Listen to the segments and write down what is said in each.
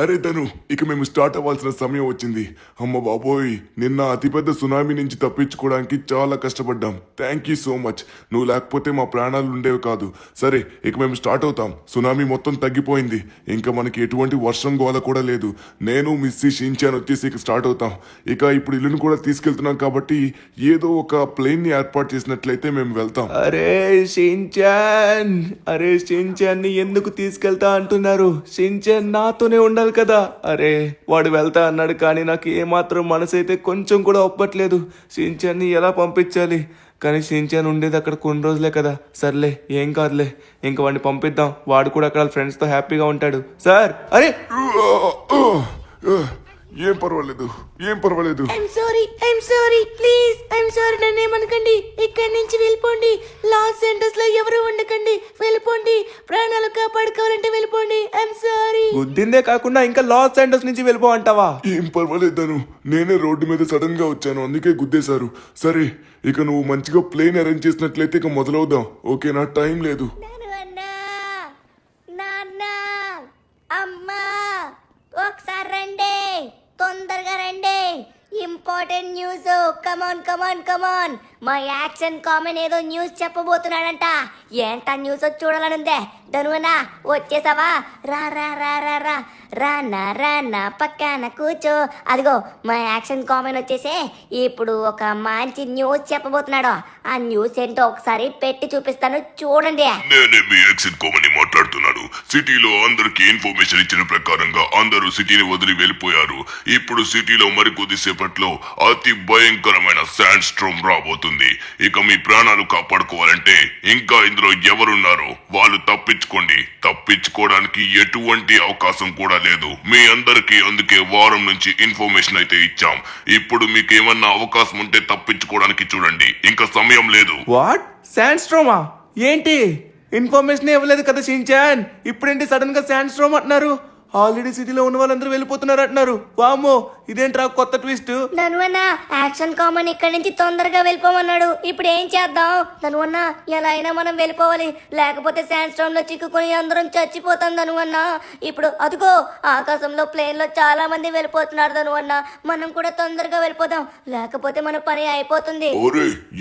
అరే తను ఇక మేము స్టార్ట్ అవ్వాల్సిన సమయం వచ్చింది. అమ్మ బాబోయ్, నిన్న అతిపెద్ద సునామీ నుంచి తప్పించుకోవడానికి చాలా కష్టపడ్డాం. Thank you so much. నువ్వు లేకపోతే మా ప్రాణాలు ఉండేవి కాదు. సరే, ఇక మేము స్టార్ట్ అవుతాం. సునామీ మొత్తం తగ్గిపోయింది. ఇంకా మనకి ఎటువంటి వర్షం గోల కూడా లేదు. నేను మిస్సి షించాన్ వచ్చేసి ఇక స్టార్ట్ అవుతాం. ఇక ఇప్పుడు ఇల్లును కూడా తీసుకెళ్తున్నాం కాబట్టి ఏదో ఒక ప్లేన్ ని ఏర్పాటు చేసినట్లయితే మేము వెళ్తాం. అరే షించాన్ ని ఎందుకు తీసుకెళ్తా అంటున్నారు? షించాన్ నాతోనే ఉండాలి కదా. అరే వాడు వెళ్తా అన్నాడు, కానీ నాకు ఏమాత్రం మనసు అయితే కొంచెం కూడా ఒప్పట్లేదు. షించాన్ ని ఎలా పంపించాలి? కానీ షించాన్ ఉండేది అక్కడ కొన్ని రోజులే కదా. సర్లే, ఏం కాదులే, ఇంక వాడిని పంపిద్దాం. వాడు కూడా అక్కడ ఫ్రెండ్స్తో హ్యాపీగా ఉంటాడు. సార్, అరే ఏం పర్వాలేదు. I'm sorry please I'm sorry, నన్ను ఏమనకండి. ఇక్కడి నుంచి వెళ్ళిపోండి. లాస్ ఏంజల్స్ లో ఎవరు ఉండకండి. వెళ్ళిపోండి. ప్రాణాలు కాపాడుకోవాలంటే వెళ్ళిపోండి. I'm sorry. గుద్దిందే కాకుండా ఇంకా లాస్ ఏంజల్స్ నుంచి వెళ్ళిపో అంటావా? ఏం పర్వాలేదు, నేనే రోడ్డు మీద సడన్ గా వచ్చాను, అందుకే గుద్దేశారు. సరే, ఇక నువ్వు మంచిగా ప్లేన్ అరేంజ్ చేసినట్లయితే ఇక మొదలవుదాం. ఓకేనా? టైం లేదు. నాన్న, అమ్మా, ఒకసారి రండి, తొందరగా రండి. Important news. కమాన్. మా యాక్షన్ కామెన్ ఏదో న్యూస్ చెప్పబోతున్నాడంట. ఏంటా న్యూస్ చూడాలనుందే. ధనువనా, వచ్చేసావా? రానా పక్కన కూర్చో. అదిగో మా యాక్షన్ కామెన్ వచ్చేసి ఇప్పుడు ఒక మంచి న్యూస్ చెప్పబోతున్నాడు. ఆ న్యూస్ ఏంటో ఒకసారి పెట్టి చూపిస్తాను, చూడండి. నేనే మీ యాక్షన్ కామెడీ మాట్లాడుతున్నాను. సిటీలో అందరికి ఇన్ఫర్మేషన్ ఇచ్చిన ప్రకారంగా అందరూ సిటీని వదిలి వెళ్ళిపోయారు. ఇప్పుడు సిటీలో మరికొద్ది సేపట్లో అతి భయంకరమైన శాండ్ స్ట్రోమ్ రాబోతుంది. ఇక మీ ప్రాణాలు కాపాడుకోవాలంటే ఇంకా ఇందులో ఎవరున్నారో వాళ్ళు తప్పించుకోవడానికి ఎటువంటి అవకాశం కూడా లేదు. మీ అందరికి అందుకే వారం నుంచి ఇన్ఫర్మేషన్ అయితే ఇచ్చాం. ఇప్పుడు మీకు ఏమన్నా అవకాశం ఉంటే తప్పించుకోవడానికి చూడండి. ఇంకా సమయం లేదు. వాట్? Sand stroma? ఏంటి? ఇన్ఫర్మేషన్ ఇవ్వలేదు కదా షించాన్, ఇప్పుడేంటి సడన్ గా శాండ్ స్ట్రోమ్ అంటున్నారు? ఆల్రెడీ సిటీలో ఉన్న వాళ్ళందరూ వెళ్ళిపోతున్నారు అంటున్నారు. వామ్మో, ఇదేంట్రా కొత్త ట్విస్ట్? ధనువన్న, యాక్షన్ కామన్ ఇక్కడి నుంచి తొందరగా వెళ్ళిపోమన్నాడు. ఇప్పుడు ఏం చేద్దాం? ధనువన్న, ఎలా అయినా మనం వెళ్ళిపోవాలి, లేకపోతే శాండ్ స్టోమ్ లో చిక్కుకొని అందరం చచ్చిపోతాం. ధనువన్న, ఇప్పుడు అదిగో ఆకాశంలో ప్లేన్ లో చాలా మంది వెళ్ళిపోతున్నారు. ధనువన్న, మనం కూడా తొందరగా వెళ్ళిపోదాం, లేకపోతే మన పని అయిపోతుంది.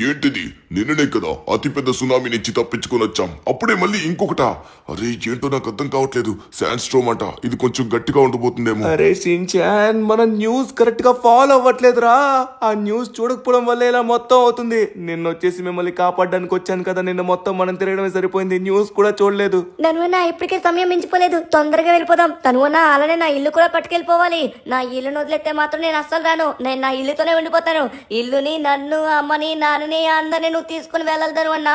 ఏంటిది? నిన్ననే కదా అతిపెద్ద సునామీ నుంచి తప్పించుకొని వచ్చాం, అప్పుడే మళ్ళీ ఇంకొకటా? అరే ఏంటో నాకు అర్థం కావట్లేదు. శాండ్ స్ట్రోమ్ అంట, ఇది కొంచెం గట్టిగా ఉండబోతుందేమో. అరే షించాన్, మన న్యూస్ కరెక్ట్ గా ఫాలో అవ్వట్లేదురా. ఆ న్యూస్ చూడకపోవడం వల్ల ఇలా మొత్తం అవుతుంది. నిన్న వచ్చేసి మిమ్మల్ని కాపాడడానికి వచ్చాను కదా, నిన్న మొత్తం మనం తిరగడమే సరిపోయింది, న్యూస్ కూడా చూడలేదు. ధనువన్న, ఇప్పటికే సమయం మించిపోలేదు, తొందరగా వెళ్ళిపోదాం. ధనువన్న, అలానే నా ఇల్లు కూడా పట్టుకెళ్ళిపోవాలి. నా ఇల్లును వదిలేస్తే మాత్రం నేను అస్సలు రాను. నేను నా ఇల్లుతోనే ఉండిపోతాను. ఇల్లుని, నన్ను, అమ్మని, నాన్నని అందరినీ నువ్వు తీసుకుని వెళ్ళాలి. ధనువన్న,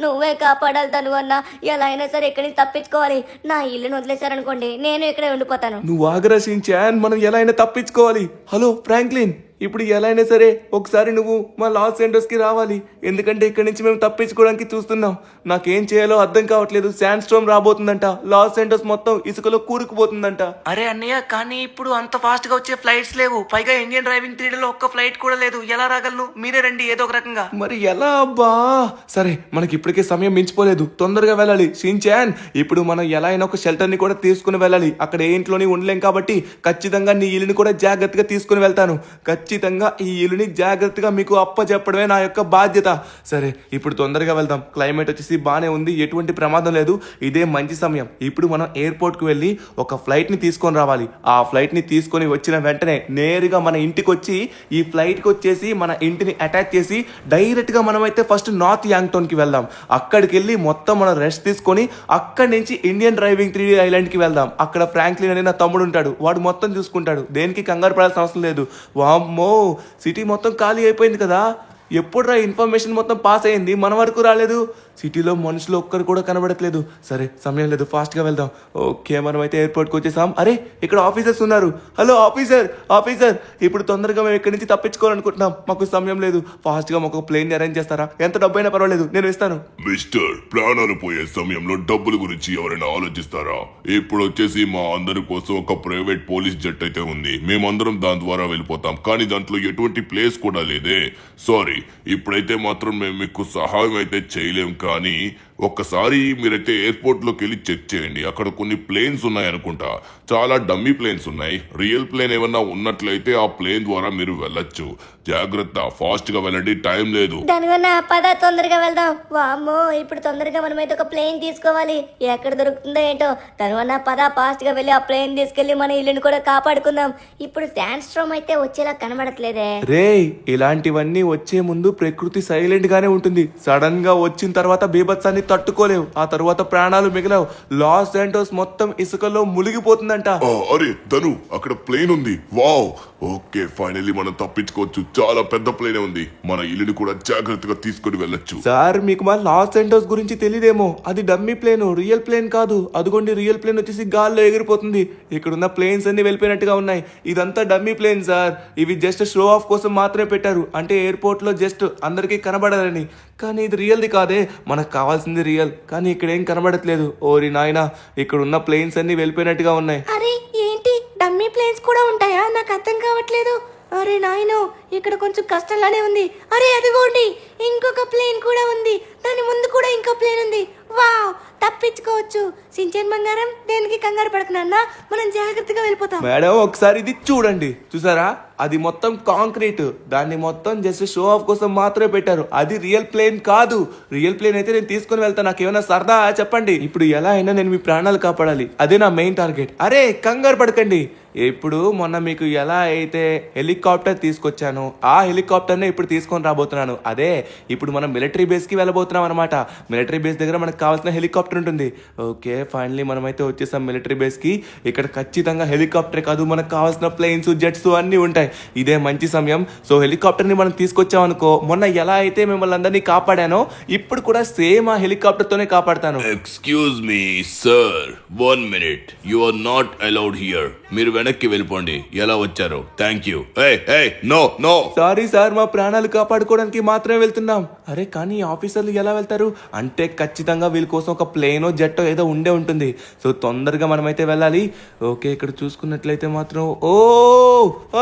నువ్వే కాపాడాలి. ధనువన్న, ఎలా అయినా సరే ఇక్కడి నుంచి తప్పించుకోవాలి. నా ఇల్లును వదిలేశారనుకోండి, నేను ఇక్కడే ఉండిపోతాను. నువ్వు ఆగ్రా షించాన్, మనం ఎలా అయినా తప్పించుకోవాలి. హలో ఫ్రాంక్లిన్, ఇప్పుడు ఎలా అయినా సరే ఒకసారి నువ్వు మా లాస్ ఏంజల్స్ కి రావాలి. ఎందుకంటే ఇక్కడి నుంచి మేము తప్పించుకోవడానికి చూస్తున్నాం. నాకేం చేయాలో అర్థం కావట్లేదు. శాండ్ స్టోమ్ రాబోతుందంట, లాస్ ఏంజల్స్ మొత్తం ఇసుకలో కూరుకుపోతుందంట. అరే అన్నయ్య, కానీ ఇప్పుడు అంత ఫాస్ట్ గా వచ్చే ఫ్లైట్స్ లేవు. పైగా ఇండియన్ డ్రైవింగ్ 3D లో ఒక్క ఫ్లైట్ కూడా లేదు. ఎలా రాగలను? మీరే రండి ఏదో ఒక రకంగా. మరి ఎలా అబ్బా? సరే, మనకి ఇప్పటికే సమయం మించిపోలేదు, తొందరగా వెళ్ళాలి. షించాన్, ఇప్పుడు మనం ఎలా అయినా ఒక షెల్టర్ ని కూడా తీసుకుని వెళ్ళాలి. అక్కడ ఏ ఇంట్లోని ఉండలేం కాబట్టి ఖచ్చితంగా నీ ఇల్లుని కూడా జాగ్రత్తగా తీసుకుని వెళ్తాను. ఖచ్చితంగా ఈ ఇల్లుని జాగ్రత్తగా మీకు అప్పచెప్పడమే నా యొక్క బాధ్యత. సరే, ఇప్పుడు తొందరగా వెళ్దాం. క్లైమేట్ వచ్చేసి బానే ఉంది, ఎటువంటి ప్రమాదం లేదు. ఇదే మంచి సమయం. ఇప్పుడు మనం ఎయిర్పోర్ట్ కు వెళ్ళి ఒక ఫ్లైట్ ని తీసుకొని రావాలి. ఆ ఫ్లైట్ ని తీసుకొని వచ్చిన వెంటనే నేరుగా మన ఇంటికి వచ్చి ఈ ఫ్లైట్ కి వచ్చేసి మన ఇంటిని అటాచ్ చేసి డైరెక్ట్ గా మనమైతే ఫస్ట్ నార్త్ యాంగ్టౌన్ కి వెళ్దాం. అక్కడికి వెళ్ళి మొత్తం మనం రెస్ట్ తీసుకొని అక్కడి నుంచి ఇండియన్ డ్రైవింగ్ 3D ఐలాండ్ కి వెళ్దాం. అక్కడ ఫ్రాంక్లిన్ అనే నా తమ్ముడు ఉంటాడు, వాడు మొత్తం చూసుకుంటాడు. దేనికి కంగారు పడాల్సిన అవసరం లేదు. వామ్మో, సిటీ మొత్తం ఖాళీ అయిపోయింది కదా. ఎప్పుడురా ఇన్ఫర్మేషన్ మొత్తం పాస్ అయింది, మన వరకు రాలేదు. సిటీలో మనుషులు ఒక్కరు కూడా కనబడట్లేదు. సరే, సమయం లేదు, ఫాస్ట్ గా వెళ్దాం. ఓకే, మనం అయితే ఎయిర్పోర్ట్ కి వచ్చేసాం. అరే, ఇక్కడ ఆఫీసర్స్ ఉన్నారు. హలో ఆఫీసర్, ఇప్పుడు తొందరగా మేము ఇక్కడి నుంచి తప్పించుకోవాలనుకుంటున్నాం. మాకు సమయం లేదు. ఫాస్ట్ గా మాకు ప్లేన్ అరేంజ్ చేస్తారా? ఎంత డబ్బు అయినా పర్వాలేదు, నేను ఇస్తాను. మిస్టర్, ప్రాణాలు పోయే సమయంలో డబ్బుల గురించి ఎవరైనా ఆలోచిస్తారా? ఇప్పుడు వచ్చేసి మా అందరి కోసం ఒక ప్రైవేట్ పోలీస్ జెట్ అయితే ఉంది. మేమందరం దాని ద్వారా వెళ్ళిపోతాం, కానీ దాంట్లో ఎటువంటి ప్లేస్ కూడా లేదే. సారీ, ఇప్పుడైతే మాత్రం మేము మీకు సహాయం అయితే చేయలేం, కానీ ఒక్కసారి మీరైతే ఎయిర్పోర్ట్ లోకి వెళ్ళి చెక్ చేయండి. అక్కడ కొన్ని ప్లేన్స్ ఉన్నాయి అనుకుంటా, చాలా డమ్మీ ప్లేన్స్ ఉన్నాయి. రియల్ ప్లేన్ ఏమన్నా ఉన్నట్లయితే ఆ ప్లేన్ ద్వారా మీరు వెళ్ళొచ్చు. జాగ్రత్త, ఫాస్ట్ గా వెళ్ళండి, టైం లేదు. దానివల్ల పద తొందరగా వెళ్దాం. వామ్మో ఇప్పుడు తొందరగా మనమైతే ఒక ప్లేన్ తీసుకోవాలి. ఎక్కడ దొరుకుతుందో ఏంటో. దానివల్ల పద ఫాస్ట్ గా వెళ్ళి ఆ ప్లేన్ తీసుకెళ్లి మన ఇల్లుని కూడా కాపాడుకుందాం. ఇప్పుడు శాండ్ స్ట్రామ్ అయితే వచ్చేలా కనబడట్లేదే. రేయ్, ఇలాంటివన్నీ వచ్చే ముందు ప్రకృతి సైలెంట్ గానే ఉంటుంది. సడన్ గా వచ్చిన తర్వాత బీభత్సాన్ని తట్టుకోలేవు. ఆ తర్వాత ప్రాణాలు మిగిలవు. లాస్ ఏంటోస్ మొత్తం ఇసుకలో మునిగిపోతుందంట. అరే ధను, అక్కడ ప్లేన్ ఉంది. వావ్, ఓకే ఫైనల్లీ మనం తప్పించుకోవచ్చు. చాలా పెద్ద ప్లేన్ ఉంది. మన ఇల్లుని కూడా జాగ్రత్తగా తీసుకుని వెళ్ళొచ్చు. సార్, మీకు మా లాస్ ఏంటోస్ గురించి తెలియదేమో. అది డమ్మీ ప్లేన్, రియల్ ప్లేన్ కాదు. అదిగోండి, రియల్ ప్లేన్ వచ్చేసి గాల్లో ఎగిరిపోతుంది. ఇక్కడున్న ప్లేన్స్ అన్ని వెళ్ళిపోయినట్టుగా ఉన్నాయి. ఇదంతా డమ్మీ ప్లేన్ సార్. ఇవి జస్ట్ షో ఆఫ్ కోసం మాత్రమే పెట్టారు. అంటే ఎయిర్పోర్ట్ లో జస్ట్ అందరికీ కనబడాలని. కానీ ఇది రియల్ది కాదే. మనకు కావాల్సింది రియల్. కానీ ఇక్కడ ఏం కనబడట్లేదు. ఓరి నాయనా, ఇక్కడ ఉన్న ప్లేన్స్ అన్ని వెళ్ళిపోయినట్టుగా ఉన్నాయి. అరే ఏంటి, డమ్మీ ప్లేన్స్ కూడా ఉంటాయా? నాకు అర్థం కావట్లేదు. అరే నాయనో, ఇక్కడ కొంచెం కష్టంగానే ఉంది. అరే అదిగోండి, ఇంకొక ప్లేన్ కూడా ఉంది. దాని ముందు కూడా ఇంకో ప్లేన్ ఉంది. వావ్, తప్పించుకోవచ్చు. సించన్ బంగారం, దేనికి కంగారు పడుతున్నా, మనం జాగ్రత్తగా వెళ్ళిపోతాం. మేడం, ఒకసారి ఇది చూడండి. చూసారా, అది మొత్తం కాంక్రీట్. దాన్ని మొత్తం జస్ట్ షో ఆఫ్ కోసం మాత్రమే పెట్టారు. అది రియల్ ప్లేన్ కాదు. రియల్ ప్లేన్ అయితే నేను తీసుకొని వెళ్తాను. నాకు ఏమైనా సరదా చెప్పండి. ఇప్పుడు ఎలా అయినా నేను మీ ప్రాణాలు కాపాడాలి. అదే నా మెయిన్ టార్గెట్. అరే కంగారు పడకండి. ఇప్పుడు మొన్న మీకు ఎలా అయితే హెలికాప్టర్ తీసుకొచ్చాను, ఆ హెలికాప్టర్నే ఇప్పుడు తీసుకొని రాబోతున్నాను. అదే ఇప్పుడు మనం మిలిటరీ బేస్ కి వెళ్ళబోతున్నాం అనమాట. మిలిటరీ బేస్ దగ్గర మనకు కావాల్సిన హెలికాప్టర్ ఉంటుంది. ఓకే, ఫైనలీ మనమైతే వచ్చేసాం మిలిటరీ బేస్ కి. ఇక్కడ ఖచ్చితంగా హెలికాప్టర్ కాదు, మనకు కావాల్సిన ప్లేన్స్, జెట్స్ అన్ని ఉంటాయి. ఇదే మంచి సమయం. సో హెలికాప్టర్ ని మనం తీసుకొచ్చాం అనుకో, మొన్న ఎలా అయితే మిమ్మల్ని అందరినీ కాపాడానో ఇప్పుడు కూడా సేమ్ ఆ హెలికాప్టర్ తోనే కాపాడతాను. Excuse me sir, 1 minute. You are not allowed here. మీరు వెనక్కి వెళ్ళిపోండి. ఎలా వచ్చారో thank you. No no. Sorry sir, మా ప్రాణాలు కాపాడుకోవడానికి మాత్రమే వెళ్తున్నాం. అరే కానీ ఆఫీసర్లు ఎలా వెళ్తారు? అంటే ఖచ్చితంగా వీళ్ళ కోసం ఒక ప్లేనో జెట్టో ఏదో ఉండే ఉంటుంది. సో తొందరగా మనమైతే వెళ్ళాలి. ఓకే, ఇక్కడ చూసుకున్నట్లయితే మాత్రం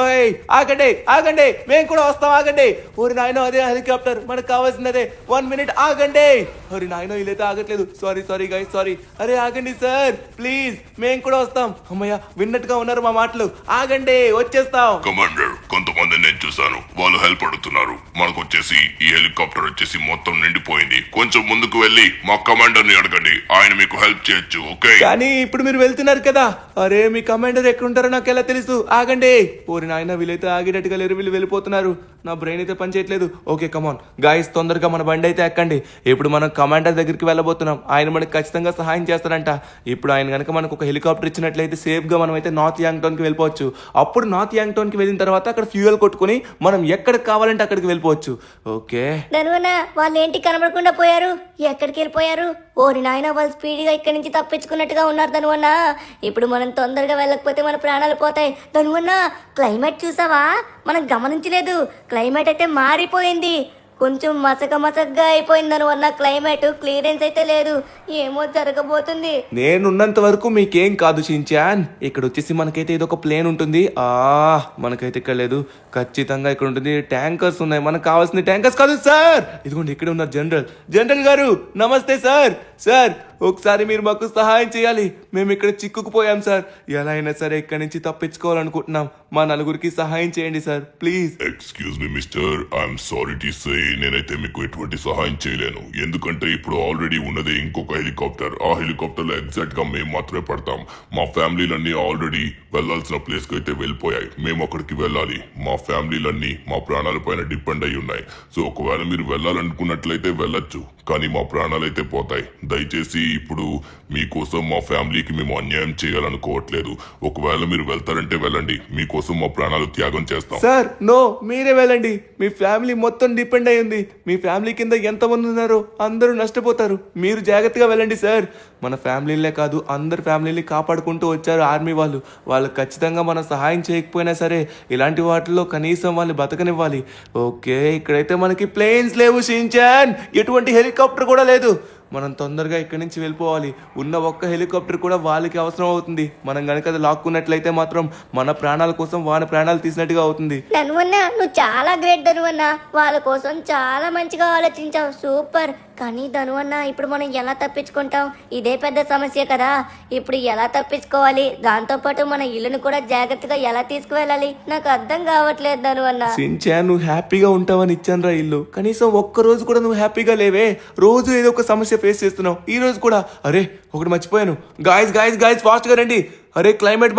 ఓయ్ ఆగండి ఆగండి, మేము కూడా వస్తాం, ఆగండి. ఓరి నాయనో, అదే హెలికాప్టర్, మనకు కావాల్సినదే. 1 minute ఆగండి. ఓరి నాయనో, వీళ్ళైతే ఆగట్లేదు. Sorry guys, sorry. అరే ఆగండి సార్, ప్లీజ్, మేము కూడా వస్తాం. అమ్మయ్య, విన్నట్టుగా ఉన్నారు మా మాటలు. ఆగండి, వచ్చేస్తాం. కమాండర్, కొంతమంది నేను చూసాను, వాళ్ళు హెల్ప్ అడుగుతున్నారు. మనకు వచ్చేసి ఈ హెలికాప్టర్ వచ్చేసి మొత్తం నిండిపోయింది. కొంచెం ముందుకు వెళ్ళి మా కమాండర్ ని అడగండి, ఆయన మీకు హెల్ప్ చేయొచ్చు. ఓకే, కానీ ఇప్పుడు మీరు వెళ్తున్నారు కదా. అరే మీ కమాండర్ ఎక్కడుంటారో నాకు ఎలా తెలుసు? ఆగండి. ఓరి నాయన, వీళ్ళైతే ఆగేటట్టుగా లేరు. వీళ్ళు వెళ్ళిపోతున్నారు. నా బ్రెయిన్ అయితే పనిచేయట్లేదు. ఓకే కమాన్ గాయస్, తొందరగా మన బండి అయితే ఎక్కండి. ఇప్పుడు మనం కమాండర్ దగ్గరికి వెళ్ళబోతున్నాం. ఆయన మనకు ఖచ్చితంగా సహాయం చేస్తారంట. ఇప్పుడు ఆయన కనుక మనకు ఒక హెలికాప్టర్ ఇచ్చినట్లయితే సేఫ్ గా మనం అయితే నార్త్ యాంగ్టౌన్ కి వెళ్ళిపోవచ్చు. అప్పుడు నార్త్ యాంగ్టౌన్ కి వెళ్ళిన తర్వాత అక్కడ ఫ్యూయల్ కొట్టుకుని మనం ఎక్కడికి కావాలంటే అక్కడికి వెళ్ళిపోవచ్చు. ఓకే, దానివల్ల వాళ్ళు ఏంటి కనబడకుండా పోయారు? ఎక్కడికి వెళ్ళిపోయారు? ఓరి నాయన, వాళ్ళు స్పీడ్గా ఇక్కడి నుంచి తప్పించుకున్నట్టుగా ఉన్నారు. దానివల్ల ఇప్పుడు మనం తొందరగా వెళ్ళకపోతే మన ప్రాణాలు పోతాయి. దానివల్ల క్లైమేట్ చూసావా? మనం గమనించలేదు. క్లైమేట్ అయితే మారిపోయింది. కొంచెం మసకగా అయిపోయింది. దానివల్ల క్లైమేట్ క్లియరెన్స్ అయితే లేదు. ఏమో జరగబోతుంది. నేనున్నంత వరకు మీకేం కాదు షిన్చాన్. ఇక్కడ వచ్చేసి మనకైతే ఇది ఒక ప్లేన్ ఉంటుంది. మనకైతే ఇక్కడ లేదు, ఖచ్చితంగా ఇక్కడ ఉంటుంది. ట్యాంకర్స్ ఉన్నాయి, మనకు కావాల్సిన ట్యాంకర్స్ కాదు సార్. ఇదిగోండి, ఇక్కడ ఉన్నారు జనరల్ గారు. నమస్తే సార్. ఒకసారి మీరు మాకు సహాయం చేయాలి. మేము ఇక్కడ చిక్కుకుపోయాం సార్. ఎలా అయినా సరే ఇక్కడి నుంచి తప్పించుకోవాలనుకుంటున్నాం. మా నలుగురికి సహాయం చేయండి sir, please. Excuse me mister, I'm sorry to say, నేనైతే మీకు ఎటువంటి సహాయం చేయలేను. ఎందుకంటే ఇప్పుడు ఆల్రెడీ ఉన్నది ఇంకొక హెలికాప్టర్. ఆ హెలికాప్టర్ లో ఎగ్జాక్ట్ గా మేము మాత్రమే పడతాం. మా ఫ్యామిలీలన్నీ ఆల్రెడీ వెళ్లాల్సిన ప్లేస్ కి అయితే వెళ్ళిపోయాయి. మేము అక్కడికి వెళ్ళాలి. మా ఫ్యామిలీలన్నీ మా ప్రాణాల పైన డిపెండ్ అయి ఉన్నాయి. సో ఒకవేళ మీరు వెళ్ళాలనుకున్నట్లయితే వెళ్ళొచ్చు, కానీ మా ప్రాణాలు అయితే పోతాయి. దయచేసి ఇప్పుడు మీకోసం మా ఫ్యామిలీకి మేము అన్యాయం చేయాలనుకోవట్లేదు. ఒకవేళ మీరు వెళ్తారంటే వెళ్ళండి, మీకోసం మా ప్రాణాలు త్యాగం చేస్తాం. సార్ నో, మీరే వెళ్ళండి. మీ ఫ్యామిలీ మొత్తం డిపెండ్ అయి ఉంది. మీ ఫ్యామిలీ కింద ఎంతమంది ఉన్నారో అందరూ నష్టపోతారు. మీరు జాగ్రత్తగా వెళ్ళండి సార్. మన ఫ్యామిలీలే కాదు, అందరు ఫ్యామిలీని కాపాడుకుంటూ వచ్చారు ఆర్మీ వాళ్ళు. వాళ్ళు ఖచ్చితంగా మనం సహాయం చేయకపోయినా సరే ఇలాంటి వాటిల్లో కనీసం వాళ్ళు బతకనివ్వాలి. ఓకే, ఇక్కడైతే మనకి ప్లేన్స్ లేవు షిన్చాన్, ఎటువంటి హెలికాప్టర్ కూడా లేదు. మనం తొందరగా ఇక్కడి నుంచి వెళ్ళిపోవాలి. ఉన్న ఒక్క హెలికాప్టర్ కూడా వాళ్ళకి అవసరం అవుతుంది. మనం గనక అది లాక్కున్నట్లయితే మాత్రం మన ప్రాణాల కోసం వాని ప్రాణాలు తీసినట్టుగా అవుతుంది. ధనువన్న నువ్వు చాలా గ్రేట్ ధనువన్న, వాళ్ళ కోసం చాలా మంచిగా ఆలోచించావు, సూపర్. కానీ ధనువన్న ఇప్పుడు మనం ఎలా తప్పించుకుంటాం? ఇదే పెద్ద సమస్య కదా. ఇప్పుడు ఎలా తప్పించుకోవాలి? దాంతోపాటు మన ఇల్లును కూడా జాగ్రత్తగా ఎలా తీసుకువెళ్ళాలి? నాకు అర్థం కావట్లేదు ధనువన్న. సించాన్, నువ్వు హ్యాపీగా ఉంటావని ఇచ్చానురా ఇల్లు. కనీసం ఒక్క రోజు కూడా నువ్వు హ్యాపీగా లేవే. రోజు ఏదో ఒక సమస్య ఫేస్ చేస్తున్నావు. ఈ రోజు కూడా అరే ఒకటి మర్చిపోయాను. గాయస్ ఫాస్ట్ గా రండి. అరే క్లైమేట్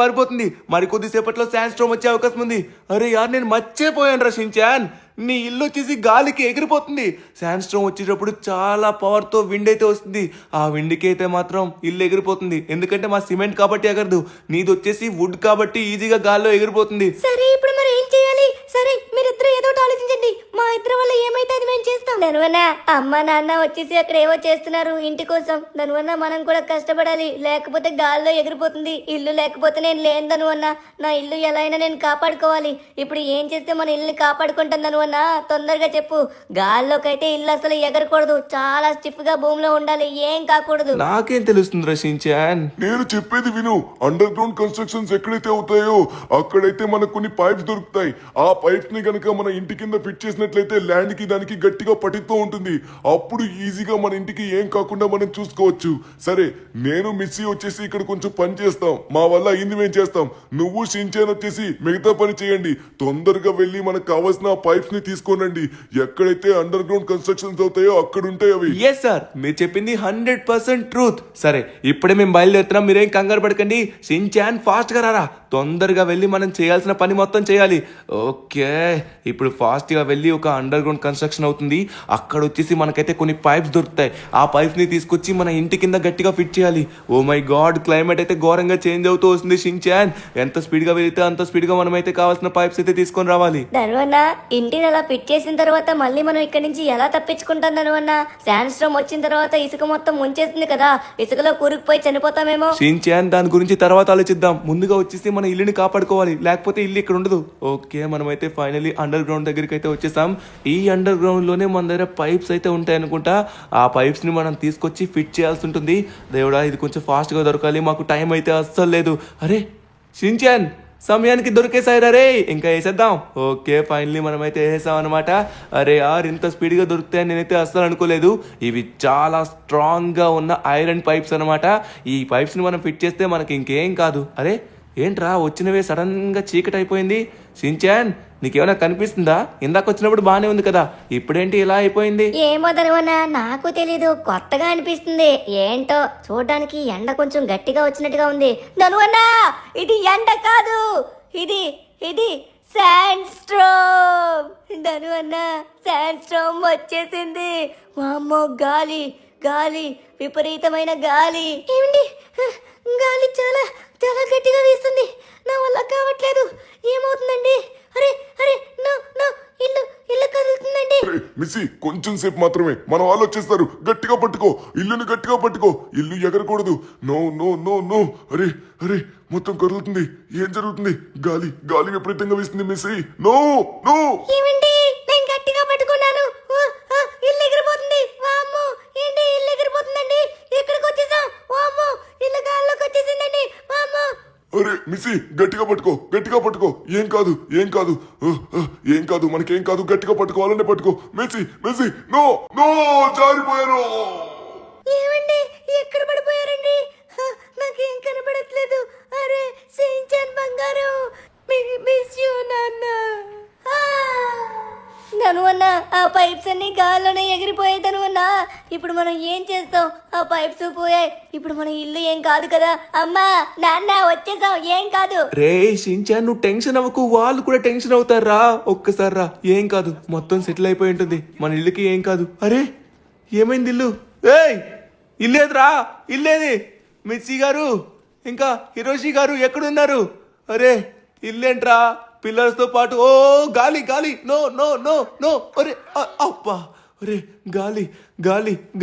మారిపోతుంది. మరి కొద్దిసేపట్లో శాండ్ స్ట్రోమ్ వచ్చే అవకాశం ఉంది. అరే యార్ నేను మర్చిపోయాను రా షించాన్, నీ ఇల్లు వచ్చేసి గాలికి ఎగిరిపోతుంది. శాండ్ స్ట్రోమ్ వచ్చేటప్పుడు చాలా పవర్ తో విండ్ అయితే వస్తుంది. ఆ విండ్కి అయితే మాత్రం ఇల్లు ఎగిరిపోతుంది. ఎందుకంటే మా సిమెంట్ కాబట్టి ఎగరదు, నీది వచ్చేసి వుడ్ కాబట్టి ఈజీగా గాల్లో ఎగిరిపోతుంది. సరే ఇప్పుడు మరి ఏం చేయాలి? సరే మీరిద్దరు ఏదో ఒకటి ఆలోచించండి. మా ఇద్దరు వల్ల ఏమైతే అది మేము చేస్తాం. ధనువన్న అమ్మ నాన్న వచ్చేసి అక్కడ ఏవో చేస్తున్నారు ఇంటి కోసం. ధనువన్న మనం కూడా కష్టపడాలి, లేకపోతే గాల్లో ఎగిరిపోతుంది. ఇల్లు లేకపోతే నేను లేను ధనువన్న. నా ఇల్లు ఎలా అయినా నేను కాపాడుకోవాలి. ఇప్పుడు ఏం చేస్తే మన ఇల్లుని కాపాడుకుంటాను ధనువన్న? తొందరగా చెప్పు. గాల్లోకైతే ఇల్లు అసలు ఎగరకూడదు, చాలా స్టిఫ్ గా భూమిలో ఉండాలి, ఏం కాకూడదు. నాకేం తెలుస్తుంది రా షించాన్? నేను చెప్పేది విను. అండర్ గ్రౌండ్ కన్స్ట్రక్షన్స్ ఎక్కడైతే అవుతాయో అక్కడైతే మనకు కొన్ని పైప్స్ దొరుకుతాయి. ఆ పైప్స్ ని గనక మన ఇంటి కింద ఫిట్ చేసినట్లయితే ల్యాండ్ కి దానికి గట్టిగా పట్టితో ఉంటుంది. అప్పుడు ఈజీగా మన ఇంటికి ఏం కాకుండా మనం చూసుకోవచ్చు. సరే నేను మిస్సీ వచ్చేసి ఇక్కడ కొంచెం పని చేస్తాం. మా వల్ల అయింది మేము చేస్తాం. నువ్వు షించాన్ వచ్చేసి మిగతా పని చేయండి. తొందరగా వెళ్ళి మనకు కావాల్సిన పైప్స్ ని తీసుకోనండి. ఎక్కడైతే అండర్ గ్రౌండ్ కన్స్ట్రక్షన్స్ అవుతాయో అక్కడ ఉంటాయి అవి. ఎస్ సార్, మీరు చెప్పింది 100% ట్రూత్. సరే ఇప్పుడే మేము బయలుదేరుతున్నాం, మీరేం కంగారు పడకండి. షించాన్ ఫాస్ట్ గా రారా, తొందరగా వెళ్ళి మనం చేయాల్సిన పని మొత్తం చేయాలి. ఓకే ఇప్పుడు ఫాస్ట్ గా వెళ్ళి ఒక అండర్ గ్రౌండ్ కన్స్ట్రక్షన్ అవుతుంది. అక్కడ వచ్చేసి మనకైతే కొన్ని పైప్స్ దొరుకుతాయి. ఆ పైప్స్ ని తీసుకొచ్చి మన ఇంటి కింద గట్టిగా ఫిట్ చేయాలి. ఓ మై గాడ్, క్లైమేట్ అయితే ఘోరంగా చేంజ్ అవుతూ వస్తుంది షించాన్. ఎంత స్పీడ్ గా వెళితే అంత స్పీడ్ గా మనం అయితే కావాల్సిన పైప్స్ అయితే తీసుకొని రావాలి. ధనువన్న ఇంటిని అలా ఫిట్ చేసిన తర్వాత మళ్ళీ మనం ఇక్కడి నుంచి ఎలా తప్పించుకుంటాం ధనువన్న? శాండ్ స్ట్రోమ్ వచ్చిన తర్వాత ఇసుక మొత్తం ముంచేస్తుంది కదా, ఇసుకలో కూరుకుపోయి చనిపోతామేమో. షించాన్ దాని గురించి తర్వాత ఆలోచిద్దాం. ముందుగా వచ్చేసి మన ఇల్లుని కాపాడుకోవాలి, లేకపోతే ఇల్లు ఇక్కడ ఉండదు. ఓకే మనమైతే ఫైనల్లీ అండర్ గ్రౌండ్ దగ్గరికి అయితే వచ్చేసాం. ఈ అండర్ గ్రౌండ్ లోనే మన దగ్గర పైప్స్ అయితే ఉంటాయి అనుకుంటా. ఆ పైప్స్ ని మనం తీసుకొచ్చి ఫిట్ చేయాల్సి ఉంటుంది. దేవుడా ఇది కొంచెం ఫాస్ట్ గా దొరకాలి, మాకు టైం అయితే అస్సలు లేదు. అరే షించాన్ సమయానికి దొరికేసాయిరా రే, ఇంకా వేసేద్దాం. ఓకే ఫైనల్లీ మనమైతే వేసేసాం అనమాట. అరే యార్ ఇంత స్పీడ్గా దొరుకుతాయని నేనైతే అస్సలు అనుకోలేదు. ఇవి చాలా స్ట్రాంగ్గా ఉన్న ఐరన్ పైప్స్ అనమాట. ఈ పైప్స్ని మనం ఫిట్ చేస్తే మనకి ఇంకేం కాదు. అరే ఏంట్రా వచ్చినవే సడన్గా చీకటి అయిపోయింది? షించాన్ నీకేమైనా కనిపిస్తుందా? ఇందాక వచ్చినప్పుడు బానే ఉంది కదా, ఇప్పుడేంటి ఇలా అయిపోయింది? ఏమో ధనువన్న నాకు తెలీదు, కొత్తగా అనిపిస్తుంది. ఏంటో చూడడానికి ఎండ కొంచెం గట్టిగా వచ్చినట్టుగా ఉంది. ధనువన్న ఇది ఎండ కాదు, ఇది శాండ్ స్ట్రోమ్. ధనువన్న శాండ్ స్ట్రోమ్ వచ్చేసింది. వామ్మో గాలి విపరీతమైన గాలి. ఏమండి గాలి చాలా చాలా గట్టిగా వీస్తుంది. నా వల్ల కావట్లేదు. ఏమవుతుందండి? అరే అరే నో నో ఇల్లు కదులుతుందండి. మిస్సీ కొంచెం సేపు మాత్రమే, మన వాళ్ళు వచ్చేస్తారు. గట్టిగా పట్టుకో, ఇల్లుని గట్టిగా పట్టుకో. ఇల్లు ఎగరకూడదు. No no no no. అరే అరే మొత్తం కదులుతుంది. ఏం జరుగుతుంది? గాలి విపరీతంగా వీస్తుంది మిస్సీ. No no. ఏమండి నేను గట్టిగా పట్టుకున్నాను. ఇల్లు ఎగిరిపోతుంది. వామ్మో ఏంటి ఇల్లు ఎగిరిపోతుందండి? ఎక్కడికి వచ్చేసాం? వామ్మో ఇల్లు గాల్లోకి వచ్చేసిందండి. వామ్మో. అరే మిస్సీ గట్టిగా పట్టుకో. ఏం కాదు మనకేం కాదు. గట్టిగా పట్టుకోవాలనే పట్టుకో. మిస్సీ నో నో జారిపోయారు. ఏమండి ఎక్కడ పడిపోయారండి? నాకేం కనపడట్లేదు. అరే షించాన్ బంగారు, మిస్ యూ నాన్న. ధనువన్న ఆ పైప్స్ అన్ని గాల్లోనే ఎగిరిపోయాయి ధనువన్న. ఇప్పుడు మనం ఏం చేస్తాం? ఆ పైప్స్ పోయాయి. ఇప్పుడు మన ఇల్లు ఏం కాదు కదా. అమ్మా నాన్న వచ్చేసాం, ఏం కాదు. రే షించాన్ నువ్వు టెన్షన్ అవ్వకు, వాళ్ళు కూడా టెన్షన్ అవుతారా. ఒక్కసారి రా, ఏం కాదు, మొత్తం సెటిల్ అయిపోయి ఉంటుంది. మన ఇల్లుకి ఏం కాదు. అరే ఏమైంది ఇల్లు? ఏయ్ ఇల్లేదురా, ఇల్లేది? మిస్సీ గారు ఇంకా హిరోషి గారు ఎక్కడున్నారు? అరే ఇల్లేంట్రా పిల్లర్స్ తో పాటు? ఓ గాలి నో నో నో నో. అరే అబ్బా, అరే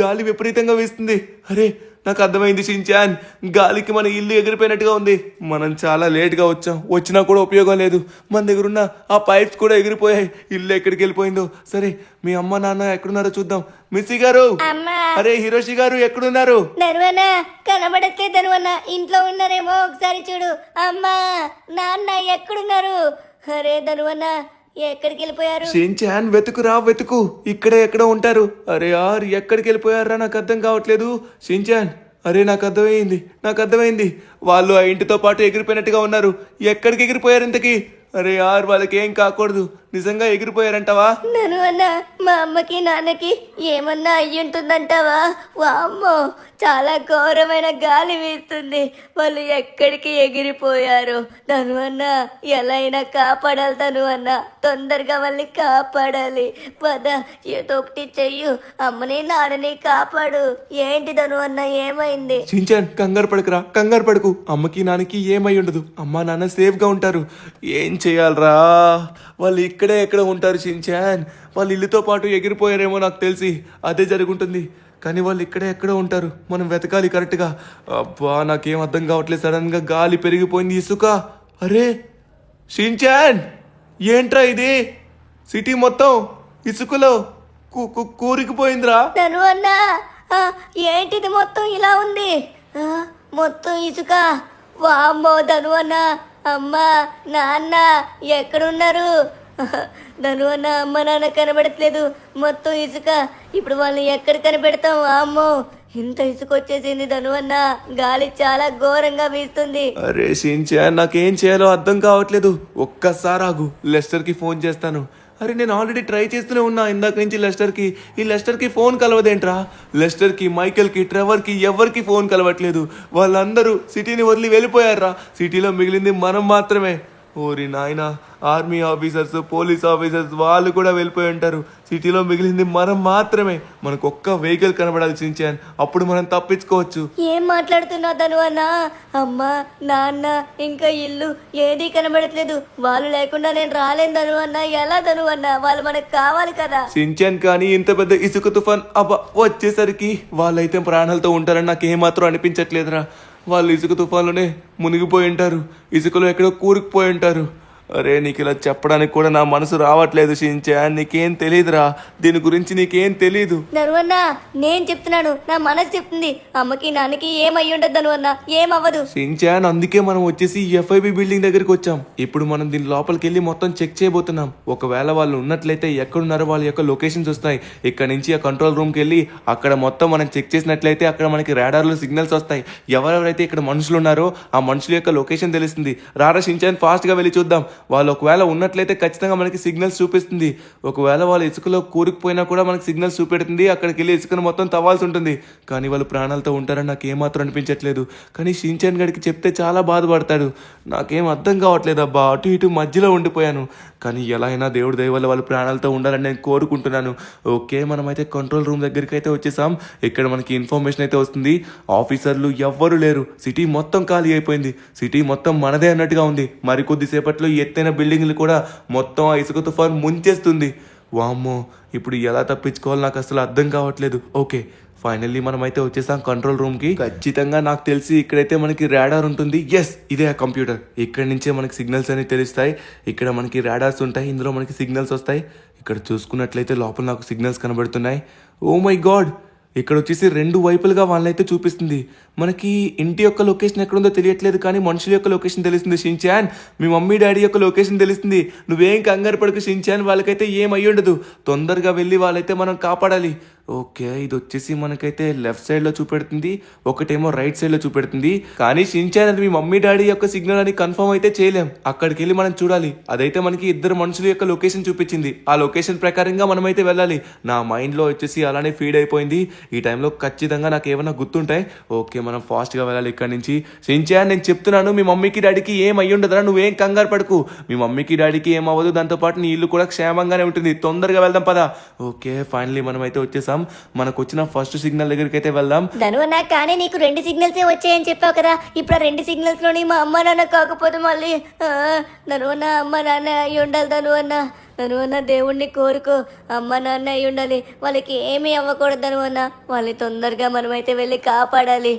గాలి విపరీతంగా వీస్తుంది. అరే నాకు అర్థమైంది షించాన్. గాలికి మన ఇల్లు ఎగిరిపోయినట్టుగా ఉంది. మనం చాలా లేట్గా వచ్చాం. వచ్చినా కూడా ఉపయోగం లేదు. మన దగ్గర ఉన్న ఆ పైప్స్ కూడా ఎగిరిపోయాయి. ఇల్లు ఎక్కడికి వెళ్ళిపోయిందో. సరే మీ అమ్మ నాన్న ఎక్కడున్నారో చూద్దాం. మిస్సి గారు, అమ్మా అరే హిరోషి గారు ఎక్కడున్నారు? ధనువన్న కనబడట్లేదు. ధనువన్న ఇంట్లో ఉన్నారేమో, ఒకసారి చూడు. అమ్మా నాన్న ఎక్కడున్నారు? అరే ధనువన్న ఎక్కడికి వెళ్ళిపోయారు? షించాన్ వెతుకురా వెతుకు. ఇక్కడే ఎక్కడ ఉంటారు. అరే యార్ ఎక్కడికి వెళ్ళిపోయారా? నాకు అర్థం కావట్లేదు. షించాన్, అరే నాకు అర్థమైంది. వాళ్ళు ఆ ఇంటితో పాటు ఎగిరిపోయినట్టుగా ఉన్నారు. ఎక్కడికి ఎగిరిపోయారు ఇంతకీ? అరే యార్ వాళ్ళకి ఏం కాకూడదు. నిజంగా ఎగిరిపోయారంటావా? ధనువన్న మా అమ్మకి నాన్నకి ఏమన్నా అయ్యుంటుందంటావా? వామ్మో చాలా ఘోరమైన గాలి వీస్తుంది. వాళ్ళు ఎక్కడికి ఎగిరిపోయారు? ధనువన్న ఎలా అయినా కాపాడాలి. ధనువన్న తొందరగా వాళ్ళని కాపాడాలి. పద ఏదో ఒకటి చెయ్యు. అమ్మని నాన్నని కాపాడు. ఏంటి ధనువన్న ఏమైంది? షించాన్ కంగారు పడకు. అమ్మకి నాన్నకి ఏమై ఉండదు. అమ్మ నాన్న సేఫ్ గా ఉంటారు. ఏం చేయాలరా? వాళ్ళు ఇక్కడే ఎక్కడ ఉంటారు షించాన్. వాళ్ళు ఇల్లుతో పాటు ఎగిరిపోయారేమో నాకు తెలిసి. అదే జరుగుంటుంది. కానీ వాళ్ళు ఇక్కడే ఎక్కడ ఉంటారు. మనం వెతకాలి కరెక్ట్గా. అబ్బా నాకేం అర్థం కావట్లేదు. సడన్ గా గాలి పెరిగిపోయింది. ఇసుక. అరే షించాన్ ఏంట్రా ఇది? సిటీ మొత్తం ఇసుకలో కూరికిపోయిందిరా. ధనువన్న ఏంటిది మొత్తం ఇలా ఉంది? మొత్తం ఇసుక. వామ్మో ధనువన్న అమ్మ నాన్న ఎక్కడున్నారు? ధనువన్న అమ్మ నాన్న కనబడట్లేదు. మొత్తం ఇసుక. ఇప్పుడు వాళ్ళని ఎక్కడ కనిపెడతాం? అమ్మో ఇంత ఇసుక వచ్చేసింది ధనువన్న. గాలి చాలా ఘోరంగా వీస్తుంది. అరే షించాన్ నాకేం చేయాలో అర్థం కావట్లేదు. ఒక్కసారి ఆగు, లెస్టర్ కి ఫోన్ చేస్తాను. అరే నేను ఆల్రెడీ ట్రై చేస్తూనే ఉన్నా ఇందాక నుంచి లెస్టర్కి. ఈ లెస్టర్కి ఫోన్ కలవదేంట్రా? లెస్టర్కి, మైకెల్కి, ట్రెవర్కి ఎవరికి ఫోన్ కలవట్లేదు. వాళ్ళందరూ సిటీని వదిలి వెళ్ళిపోయారా. సిటీలో మిగిలింది మనం మాత్రమే. ఓరి నాయనా, ఆర్మీ ఆఫీసర్స్, పోలీస్ ఆఫీసర్స్ వాళ్ళు కూడా వెళ్ళిపోయి ఉంటారు. సిటీలో మిగిలింది మనం మాత్రమే. మనకు ఒక్క వెహికల్ కనబడాలి షించాన్. అప్పుడు మనం తప్పించుకోవచ్చు. ఏం మాట్లాడుతున్నావు ధనువన్న? అమ్మ నాన్న ఇంకా ఇల్లు ఏదీ కనబడట్లేదు. వాళ్ళు లేకుండా నేను రాలేను ధనువన్న. ఎలా ధనువన్న? వాళ్ళు మనకు కావాలి కదా. షించాన్ కానీ ఇంత పెద్ద ఇసుక తుఫాన్ వచ్చేసరికి వాళ్ళైతే ప్రాణాలతో ఉంటారని నాకు ఏమాత్రం అనిపించట్లేదురా. వాళ్ళు ఇసుక తుఫాన్లోనే మునిగిపోయి ఉంటారు. ఇసుకలో ఎక్కడో కూరుకుపోయి ఉంటారు. అరే నీకు ఇలా చెప్పడానికి కూడా నా మనసు రావట్లేదు షించాన్. నీకేం తెలీదురా, దీని గురించి నీకేం తెలీదు. ధనువన్న నేను చెప్తున్నాను, నా మనసు చెప్తుంది. అమ్మకి నాన్నకి ఏమయ్యి ఉండదు ధనువన్న, ఏమవ్వదు. షించాన్ అందుకే మనం వచ్చేసి ఎఫ్ఐబి బిల్డింగ్ దగ్గరికి వచ్చాం. ఇప్పుడు మనం దీని లోపలికి వెళ్ళి మొత్తం చెక్ చేయబోతున్నాం. ఒకవేళ వాళ్ళు ఉన్నట్లయితే ఎక్కడున్నారో వాళ్ళ యొక్క లొకేషన్స్ వస్తాయి. ఇక్కడ నుంచి ఆ కంట్రోల్ రూమ్కి వెళ్ళి అక్కడ మొత్తం మనం చెక్ చేసినట్లయితే అక్కడ మనకి రాడార్లో సిగ్నల్స్ వస్తాయి. ఎవరెవరైతే ఇక్కడ మనుషులు ఉన్నారో ఆ మనుషుల యొక్క లొకేషన్ తెలుస్తుంది. రారా షించాన్ ఫాస్ట్గా వెళ్ళి చూద్దాం. వాళ్ళు ఒకవేళ ఉన్నట్లయితే ఖచ్చితంగా మనకి సిగ్నల్స్ చూపిస్తుంది. ఒకవేళ వాళ్ళు ఇసుకలో కూరుకుపోయినా కూడా మనకి సిగ్నల్స్ చూపెడుతుంది. అక్కడికి వెళ్ళి ఇసుకను మొత్తం తవ్వాల్సి ఉంటుంది. కానీ వాళ్ళు ప్రాణాలతో ఉంటారని నాకు ఏమాత్రం అనిపించట్లేదు. కానీ షించాన్ గడికి చెప్తే చాలా బాధపడతాడు. నాకేం అర్థం కావట్లేదు అబ్బా. అటు ఇటు మధ్యలో ఉండిపోయాను. కానీ ఎలా అయినా దేవుడి దయ వల్ల వాళ్ళు ప్రాణాలతో ఉండాలని నేను కోరుకుంటున్నాను. ఓకే మనమైతే కంట్రోల్ రూమ్ దగ్గరికి అయితే వచ్చేసాం. ఇక్కడ మనకి ఇన్ఫర్మేషన్ అయితే వస్తుంది. ఆఫీసర్లు ఎవ్వరు లేరు. సిటీ మొత్తం ఖాళీ అయిపోయింది. సిటీ మొత్తం మనదే అన్నట్టుగా ఉంది. మరికొద్దిసేపట్లో ఎత్తైన బిల్డింగ్లు కూడా మొత్తం ఆ ఇసుక తుఫాన్ ముంచేస్తుంది. వామ్మో ఇప్పుడు ఎలా తప్పించుకోవాలో నాకు అసలు అర్థం కావట్లేదు. ఓకే ఫైనల్లీ మనమైతే వచ్చేసాం కంట్రోల్ రూమ్కి. ఖచ్చితంగా నాకు తెలిసి ఇక్కడైతే మనకి రాడార్ ఉంటుంది. ఎస్ ఇదే ఆ కంప్యూటర్. ఇక్కడ నుంచే మనకి సిగ్నల్స్ అనేవి తెలుస్తాయి. ఇక్కడ మనకి రాడార్స్ ఉంటాయి. ఇందులో మనకి సిగ్నల్స్ వస్తాయి. ఇక్కడ చూసుకున్నట్లయితే లోపల నాకు సిగ్నల్స్ కనబడుతున్నాయి. ఓ మై గాడ్, ఇక్కడ వచ్చేసి రెండు వైపులుగా వాళ్ళైతే చూపిస్తుంది. మనకి ఇంటి యొక్క లొకేషన్ ఎక్కడుందో తెలియట్లేదు, కానీ మనుషుల యొక్క లొకేషన్ తెలుస్తుంది. షించాన్ మీ మమ్మీ డాడీ యొక్క లొకేషన్ తెలుస్తుంది. నువ్వేం కంగారు పడకు షించాన్. వాళ్ళకైతే ఏం అయ్యి ఉండదు. తొందరగా వెళ్ళి వాళ్ళైతే మనం కాపాడాలి. ఓకే ఇది వచ్చేసి మనకైతే లెఫ్ట్ సైడ్లో చూపెడుతుంది, ఒకటేమో రైట్ సైడ్లో చూపెడుతుంది. కానీ షించాన్ అది మీ మమ్మీ డాడీ యొక్క సిగ్నల్ అని కన్ఫర్మ్ అయితే చేయలేం. అక్కడికి వెళ్ళి మనం చూడాలి. అదైతే మనకి ఇద్దరు మనుషుల యొక్క లొకేషన్ చూపించింది. ఆ లొకేషన్ ప్రకారంగా మనమైతే వెళ్ళాలి. నా మైండ్లో వచ్చేసి అలానే ఫీడ్ అయిపోయింది. ఈ టైంలో ఖచ్చితంగా నాకు ఏమైనా గుర్తుంటాయి. ఓకే మనం ఫాస్ట్గా వెళ్ళాలి ఇక్కడ నుంచి. షించాన్ నేను చెప్తున్నాను మీ మమ్మీకి డాడీకి ఏం అయ్యి ఉండదురా. నువ్వేం కంగారు పడకు. మీ మమ్మీకి డాడీకి ఏం అవ్వదు. దాంతోపాటు నీ ఇల్లు కూడా క్షేమంగానే ఉంటుంది. తొందరగా వెళ్దాం పదా. ఓకే ఫైనల్లీ మనమైతే వచ్చేసాం. మనకు వచ్చిన ఫస్ట్ సిగ్నల్ దగ్గరికి అయితే వెళ్దాం. ధనువన్న కానీ నీకు 2 సిగ్నల్సే వచ్చాయని చెప్పావు కదా. ఇప్పుడు ఆ 2 సిగ్నల్స్ లోని మా అమ్మ నాన్న కాకపోతే మళ్ళీ ధనువన్న అమ్మ నాన్న అయ్యి ఉండాలి. ధనువన్న ధనువన్న దేవుణ్ణి కోరుకో. అమ్మ నాన్న అయి ఉండాలి, వాళ్ళకి ఏమీ అవ్వకూడదు ధనువన్న. వాళ్ళని తొందరగా మనమైతే వెళ్ళి కాపాడాలి.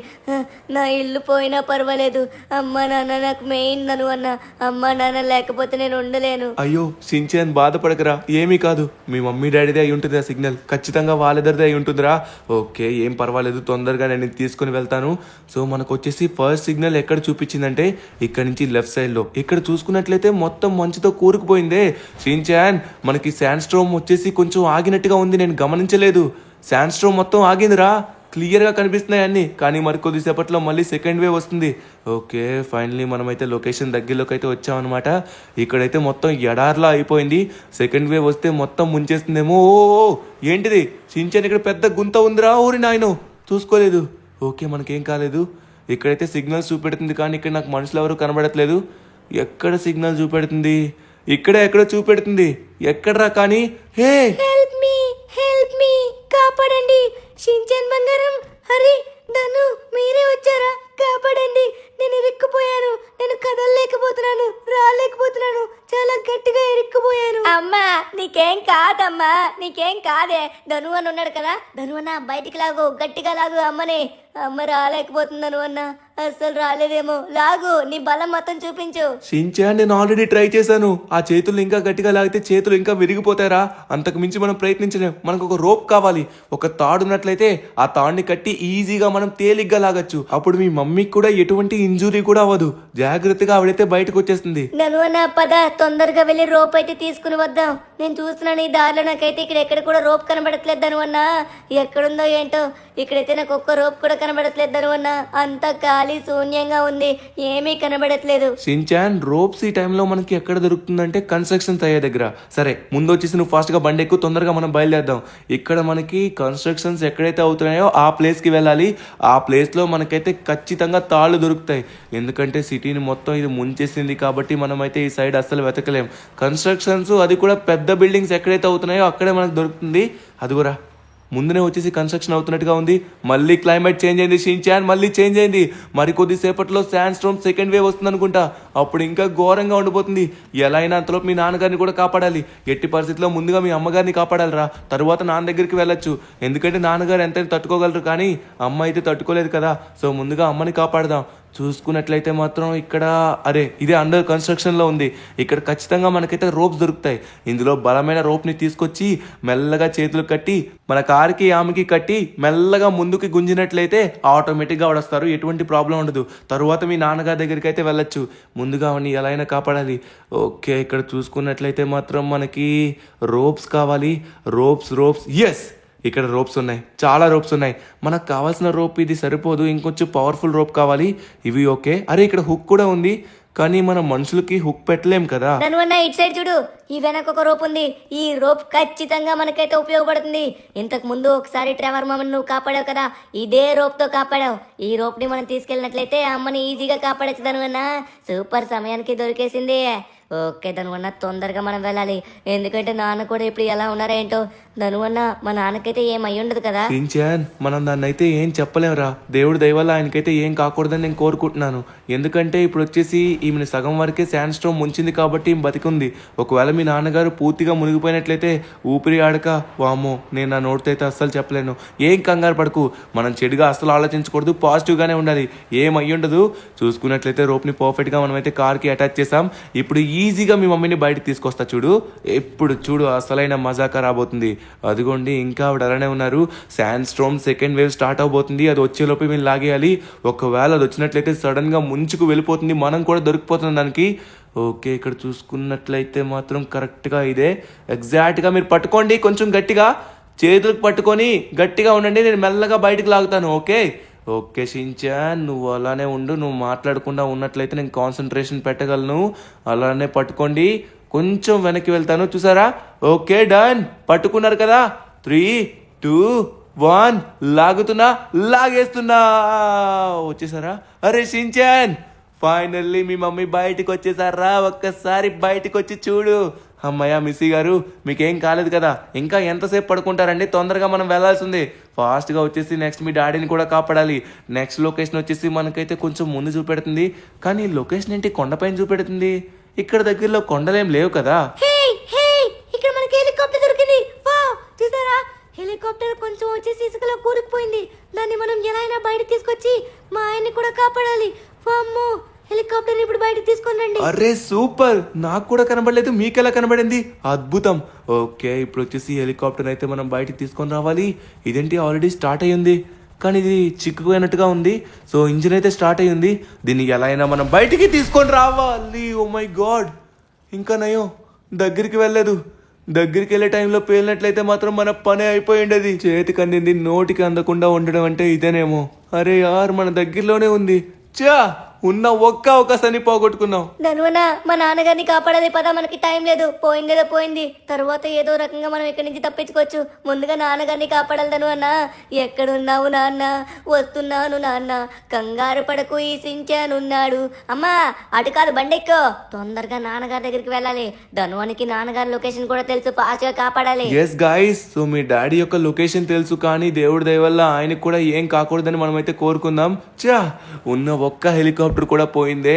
నా ఇల్లు పోయినా పర్వాలేదు, అమ్మ నాన్న నాకు మెయిన్ ధనువన్న. అమ్మ నాన్న లేకపోతే నేను ఉండలేను. అయ్యో షించాన్ బాధపడకరా, ఏమీ కాదు. మీ మమ్మీ డాడీదే అయి ఉంటుంది ఆ సిగ్నల్, ఖచ్చితంగా వాళ్ళిద్దరిదే అయి ఉంటుందిరా. ఓకే ఏం పర్వాలేదు, తొందరగా నేను ఇది తీసుకుని వెళ్తాను. సో మనకు వచ్చేసి ఫస్ట్ సిగ్నల్ ఎక్కడ చూపించిందంటే ఇక్కడ నుంచి లెఫ్ట్ సైడ్ లో. ఇక్కడ చూసుకున్నట్లయితే మొత్తం మంచుతో కూరుకుపోయిందే. షించాన్ మనకి శాండ్ స్ట్రోమ్ వచ్చేసి కొంచెం ఆగినట్టుగా ఉంది, నేను గమనించలేదు. శాండ్ స్ట్రోమ్ మొత్తం ఆగిందిరా, క్లియర్ గా కనిపిస్తున్నాయి అన్ని. కానీ మరి కొద్దిసేపట్లో మళ్ళీ సెకండ్ వేవ్ వస్తుంది. ఓకే ఫైనలీ మనమైతే లొకేషన్ దగ్గరలోకి అయితే వచ్చామన్నమాట. ఇక్కడైతే మొత్తం ఎడార్లా అయిపోయింది. సెకండ్ వేవ్ వస్తే మొత్తం ముంచేస్తుందేమో. ఓ ఏంటిది షించాన్, ఇక్కడ పెద్ద గుంత ఉందిరా. ఊరి నాయనో చూసుకోలేదు. ఓకే మనకేం కాలేదు. ఇక్కడైతే సిగ్నల్ చూపెడుతుంది కానీ ఇక్కడ నాకు మనుషులు ఎవరు కనబడట్లేదు. ఎక్కడ సిగ్నల్ చూపెడుతుంది? ఇక్కడే ఎక్కడో చూపెడుతుంది. ఎక్కడరా కానీ? హే హెల్ప్ మీ, కాపాడండి. షించాన్ బంగారం, అరే ధను మీరే వచ్చారా? కాపాడండి, నేను ఇరుక్కుపోయాను. నేను కదలలేకపోతున్నాను, రాలేకపోతున్నాను, చాలా గట్టిగా ఇరుక్కుపోయాను. అమ్మా నీకేం కాదమ్మా, నీకేం కాదే. ధను అని ఉన్నాడు కదా, ధను అన్న బయటికి లాగు, గట్టిగా లాగు అమ్మని. అమ్మ రాలేకపోతుంది ధను అన్న, అస్సలు రాలేదేమో. లాగు, నీ బలం మొత్తం చూపించు. షించాన్ నేను ఆల్రెడీ ట్రై చేశాను. ఆ చేతులు ఇంకా గట్టిగా లాగితే చేతులు ఇంకా విరిగిపోతారా? అంతకు మించి మనం ప్రయత్నించలేం. మనకు ఒక రోప్ కావాలి. ఒక తాడు ఉన్నట్లయితే ఆ తాడుని కట్టి ఈజీగా మనం తేలిగ్గా లాగచ్చు. అప్పుడు మీ మమ్మీకి కూడా ఎటువంటి ఇంజురీ కూడా అవ్వదు. జాగ్రత్తగా ఆవిడైతే బయటకు వచ్చేస్తుంది. ధను అన్న పద, తొందరగా వెళ్ళి రోప్ అయితే తీసుకుని వద్దాం. నేను చూస్తున్నాను ఈ దారిలో, నాకైతే ఇక్కడ ఎక్కడ కూడా రోప్ కనబడట్లేదు ధను అన్న. ఎక్కడుందో ఏంటో, ఇక్కడైతే నాకు ఒక్క రోప్ కూడా కనబడట్లేదు ధను అన్న. అంతా ఖాళీ శూన్యంగా ఉంది, ఏమీ కనబడట్లేదు. షించాన్ రోప్స్ ఈ టైంలో మనకి ఎక్కడ దొరుకుతుందంటే కన్స్ట్రక్షన్స్ అయ్యే దగ్గర. సరే ముందు వచ్చేసి నువ్వు ఫాస్ట్ గా బండి ఎక్కువ, తొందరగా మనం బయలుదేద్దాం. ఇక్కడ మనకి కన్స్ట్రక్షన్స్ ఎక్కడైతే అవుతున్నాయో ఆ ప్లేస్ కి వెళ్ళాలి. ఆ ప్లేస్ లో మనకైతే ఖచ్చితంగా తాళ్ళు దొరుకుతాయి. ఎందుకంటే సిటీని మొత్తం ఇది ముంచేసింది కాబట్టి మనమైతే ఈ సైడ్ అస్సలు వెతకలేం. కన్స్ట్రక్షన్స్ అది కూడా పెద్ద బిల్డింగ్స్ ఎక్కడైతే అవుతున్నాయో అక్కడే మనకు దొరుకుతుంది. అదిగురా ముందునే వచ్చేసి కన్స్ట్రక్షన్ అవుతున్నట్టుగా ఉంది. మళ్ళీ క్లైమేట్ చేంజ్ అయింది షించాన్, మళ్ళీ చేంజ్ అయింది. మరి కొద్దిసేపట్లో శాండ్ స్టోర్మ్ సెకండ్ వేవ్ వస్తుంది అనుకుంటా. అప్పుడు ఇంకా ఘోరంగా ఉండిపోతుంది. ఎలా అయినా అంతలో మీ నాన్నగారిని కూడా కాపాడాలి. ఎట్టి పరిస్థితిలో ముందుగా మీ అమ్మగారిని కాపాడాలిరా, తరువాత నాన్న దగ్గరికి వెళ్ళొచ్చు. ఎందుకంటే నాన్నగారు ఎంతైనా తట్టుకోగలరు కానీ అమ్మ అయితే తట్టుకోలేదు కదా. సో ముందుగా అమ్మని కాపాడదాం. చూసుకున్నట్లయితే మాత్రం ఇక్కడ అరే ఇదే అండర్ కన్స్ట్రక్షన్ లో ఉంది. ఇక్కడ ఖచ్చితంగా మనకైతే రోప్స్ దొరుకుతాయి. ఇందులో బలమైన రోప్ ని తీసుకొచ్చి మెల్లగా చేతులు కట్టి మన కారుకి ఆమెకి కట్టి మెల్లగా ముందుకి గుంజినట్లయితే ఆటోమేటిక్ గా వస్తారు. ఎటువంటి ప్రాబ్లం ఉండదు. తరువాత మీ నాన్నగారి దగ్గరికి అయితే వెళ్ళొచ్చు. ముందుగా అవన్నీ ఎలా అయినా కాపాడాలి. ఓకే ఇక్కడ చూసుకున్నట్లయితే మాత్రం మనకి రోప్స్ కావాలి. రోప్స్ ఎస్ ఇక్కడ రోప్స్ ఉన్నాయి, చాలా రోప్స్ ఉన్నాయి. మనకు కావాల్సిన రోప్ ఇది సరిపోదు, ఇంకొంచెం పవర్ఫుల్ రోప్ కావాలి. ఇవి ఓకే. అరే ఇక్కడ హుక్ కూడా ఉంది కానీ మనం మనుషులకి హుక్ పెట్టలేం కదా. ధను అన్న ఇటు సైడ్ చూడు, ఈ వెనక ఒక రోప్ ఉంది. ఈ రోప్ ఖచ్చితంగా మనకైతే ఉపయోగపడుతుంది. ఇంతకు ముందు ఒకసారి ట్రెవర్ మామని నువ్వు కాపాడావు కదా, ఇదే రోప్ తో కాపాడావు. ఈ రోప్ ని మనం తీసుకెళ్ళినట్లయితే అమ్మని ఈజీగా కాపాడచ్చు ధను అన్న. సూపర్, సమయానికి దొరికేసింది. ఓకే ధను అన్న తొందరగా మనం వెళ్ళాలి. ఎందుకంటే నాన్న కూడా ఇప్పుడు ఎలా ఉన్నారో ఏంటో. ధను అన్న మా నాన్నకైతే ఏం అయ్యి ఉండదు కదా. షించాన్ మనం దాన్ని అయితే ఏం చెప్పలేంరా. దేవుడి దయ వల్ల ఆయనకైతే ఏం కాకూడదని నేను కోరుకుంటున్నాను. ఎందుకంటే ఇప్పుడు వచ్చేసి ఈమెను సగం వరకే శాండ్ స్టోర్మ్ ముంచింది కాబట్టి ఈమె బతికుంది. ఒకవేళ మీ నాన్నగారు పూర్తిగా మునిగిపోయినట్లయితే ఊపిరి ఆడక వామ్మో నేను నా నోటితో అయితే అస్సలు చెప్పలేను. ఏం కంగారు పడకు, మనం చెడుగా అస్సలు ఆలోచించకూడదు, పాజిటివ్గానే ఉండాలి. ఏం అయ్యి ఉండదు. చూసుకున్నట్లయితే రోప్ని పర్ఫెక్ట్గా మనమైతే కార్కి అటాచ్ చేసాం. ఇప్పుడు ఈజీగా మీ మమ్మీని బయటకు తీసుకొస్తా చూడు. ఎప్పుడు చూడు అసలైన మజాకా రాబోతుంది. అదిగోండి ఇంకా ఆవిడ అలానే ఉన్నారు. Sand storm second wave start అవబోతుంది. అది వచ్చేలోపు మీరు లాగేయాలి. ఒకవేళ అది వచ్చినట్లయితే సడన్ గా ముంచుకు వెళ్ళిపోతుంది, మనం కూడా దొరికిపోతుంది దానికి. ఓకే ఇక్కడ చూసుకున్నట్లయితే మాత్రం కరెక్ట్గా ఇదే ఎగ్జాక్ట్గా మీరు పట్టుకోండి. కొంచెం గట్టిగా చేతులకు పట్టుకొని గట్టిగా ఉండండి. నేను మెల్లగా బయటకు లాగుతాను. ఓకే షించాన్ నువ్వు అలానే ఉండు. నువ్వు మాట్లాడకుండా ఉన్నట్లయితే నేను కాన్సన్ట్రేషన్ పెట్టగలను. అలానే పట్టుకోండి. కొంచెం వెనక్కి వెళ్తాను, చూసారా? Okay done. పట్టుకున్నారు కదా. 3, 2, 1 లాగుతున్నా, లాగేస్తున్నా. వచ్చేసారా? అరే షించాన్ ఫైనల్లీ మీ మమ్మీ బయటికి వచ్చేసారా? ఒక్కసారి బయటికి వచ్చి చూడు. అమ్మయ్య మిస్సీ గారు మీకేం కాలేదు కదా. ఇంకా ఎంతసేపు పడుకుంటారండి? తొందరగా మనం వెళ్లాల్సింది. ఫాస్ట్గా వచ్చేసి నెక్స్ట్ మీ డాడీని కూడా కాపాడాలి. నెక్స్ట్ లొకేషన్ వచ్చేసి మనకైతే కొంచెం ముందు చూపెడుతుంది. కానీ లొకేషన్ ఏంటి కొండపైన చూపెడుతుంది? ఇక్కడ దగ్గరలో కొండలేం లేవు కదా. హే హెలికాప్టర్ కొంచెం వచ్చేసి ఇసుకలో కూరుకుపోయింది. దాన్ని మనం ఎలా అయినా బయట తీసుకొచ్చి మా ఆయన్ని కూడా కాపాడాలి. వామ్మో, హెలికాప్టర్ ఇప్పుడు బయటకు తీసుకొని రండి. అరే సూపర్, నాకు కూడా కనబడలేదు, మీకెలా కనబడింది? అద్భుతం. ఓకే, ఇప్పుడు వచ్చేసి హెలికాప్టర్ అయితే మనం బయటికి తీసుకొని రావాలి. ఇదేంటి ఆల్రెడీ స్టార్ట్ అయ్యింది, కానీ ఇది చిక్కుపోయినట్టుగా ఉంది. సో ఇంజిన్ అయితే స్టార్ట్ అయ్యింది. దీన్ని ఎలా అయినా మనం బయటికి తీసుకొని రావాలి. ఓ మై గాడ్, ఇంకా నయం దగ్గరికి వెళ్ళలేదు. దగ్గరికి వెళ్ళే టైంలో పేలినట్లయితే మాత్రం మన పని అయిపోయి ఉండేది. చేతికి అందింది నోటికి అందకుండా ఉండడం అంటే ఇదేనేమో. అరే యార్, మన దగ్గరలోనే ఉంది. చా, ఉన్న ఒక్క అవకాశాన్ని పోగొట్టుకున్నాం. ధనువన్న, మా నాన్నగారిని కాపాడాలి పదా, మనకి టైం లేదు. పోయిందేదో పోయింది, తర్వాత ఏదో రకంగా మనం ఇక్కడి నుంచి తప్పించుకోవచ్చు. ముందుగా నాన్నగారిని కాపాడాలి ధనువన్న. ఎక్కడున్నావు నాన్న? వస్తున్నాను నాన్న, కంగారు పడకు, ఈ సించానున్నాడు. అమ్మా అటు కాదు, బండెక్కో. తొందరగా నాన్నగారి దగ్గరికి వెళ్ళాలి. ధనువనికి నాన్నగారి లొకేషన్ కూడా తెలుసు, ఫాస్ట్గా కాపాడాలి. ఎస్ గాయస్, సో మీ డాడీ యొక్క లొకేషన్ తెలుసు, కానీ దేవుడి దయ వల్ల ఆయనకు కూడా ఏం కాకూడదని మనమైతే కోరుకుందాం. చా, ఉన్న ఒక్క హెలికాప్టర్ కూడా పోయిందే.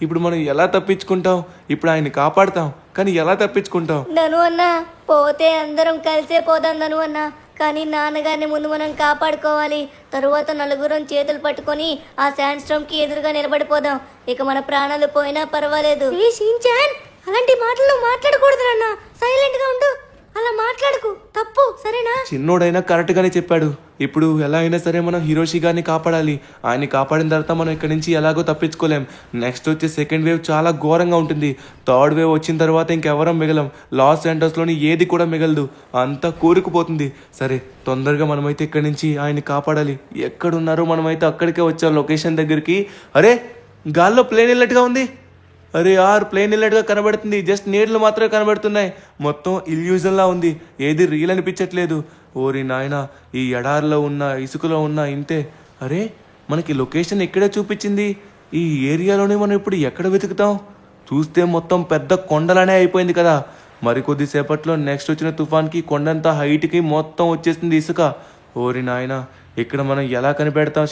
ఇప్పుడు మనం ఎలా తప్పించుకుంటాం? ఇప్పుడు ఆయన్ని కాపాడతాం, కానీ ఎలా తప్పించుకుంటాం? ధనువన్న, పోతే అందరం కలిసే పోదాం ధనువన్న. కానీ నాన్నగారిని ముందు మనం కాపాడుకోవాలి. తరువాత నలుగురం చేతులు పట్టుకొని ఆ శాండ్ స్టార్మ్ కి ఎదురుగా నిలబడిపోదాం. ఇక మన ప్రాణాలు పోయినా పర్వాలేదు. ఏ షించాన్, అలాంటి మాటలు మాట్లాడకూడదు నాన్న. సైలెంట్ గా ఉండు, అలా మాట్లాడకు, తప్పు, సరేనా? చిన్నోడైనా కరెక్ట్ గానే చెప్పాడు. ఇప్పుడు ఎలా అయినా సరే మనం హిరోషి గారిని కాపాడాలి. ఆయన్ని కాపాడిన తర్వాత మనం ఇక్కడి నుంచి ఎలాగో తప్పించుకోలేం. నెక్స్ట్ వచ్చే సెకండ్ వేవ్ చాలా ఘోరంగా ఉంటుంది. థర్డ్ వేవ్ వచ్చిన తర్వాత ఇంకెవరం మిగలం. లాస్ ఏంజల్స్లోని ఏది కూడా మిగలదు, అంతా కూరుకుపోతుంది. సరే, తొందరగా మనమైతే ఇక్కడి నుంచి ఆయన్ని కాపాడాలి. ఎక్కడున్నారో మనమైతే అక్కడికే వచ్చాం, లొకేషన్ దగ్గరికి. అరే, గాల్లో ప్లేన్ వెళ్ళట్టుగా ఉంది. అరే యార్, ప్లేన్ వెళ్ళట్టుగా కనబడుతుంది. జస్ట్ నీళ్లు మాత్రమే కనబడుతున్నాయి. మొత్తం ఇల్యూజన్లా ఉంది, ఏది రియల్ అనిపించట్లేదు. ఓరి నాయన, ఈ ఎడారిలో ఉన్న ఇసుకలో ఉన్న ఇంతే. అరే, మనకి లొకేషన్ ఇక్కడే చూపించింది. ఈ ఏరియాలోనే మనం ఇప్పుడు ఎక్కడ వెతుకుతాం? చూస్తే మొత్తం పెద్ద కొండలనే అయిపోయింది కదా. మరికొద్దిసేపట్లో నెక్స్ట్ వచ్చిన తుఫాన్కి కొండంతా హైట్కి మొత్తం వచ్చేసింది ఇసుక. ఓరి నాయన, ఇక్కడ మనం ఎలా కనిపెడతాం?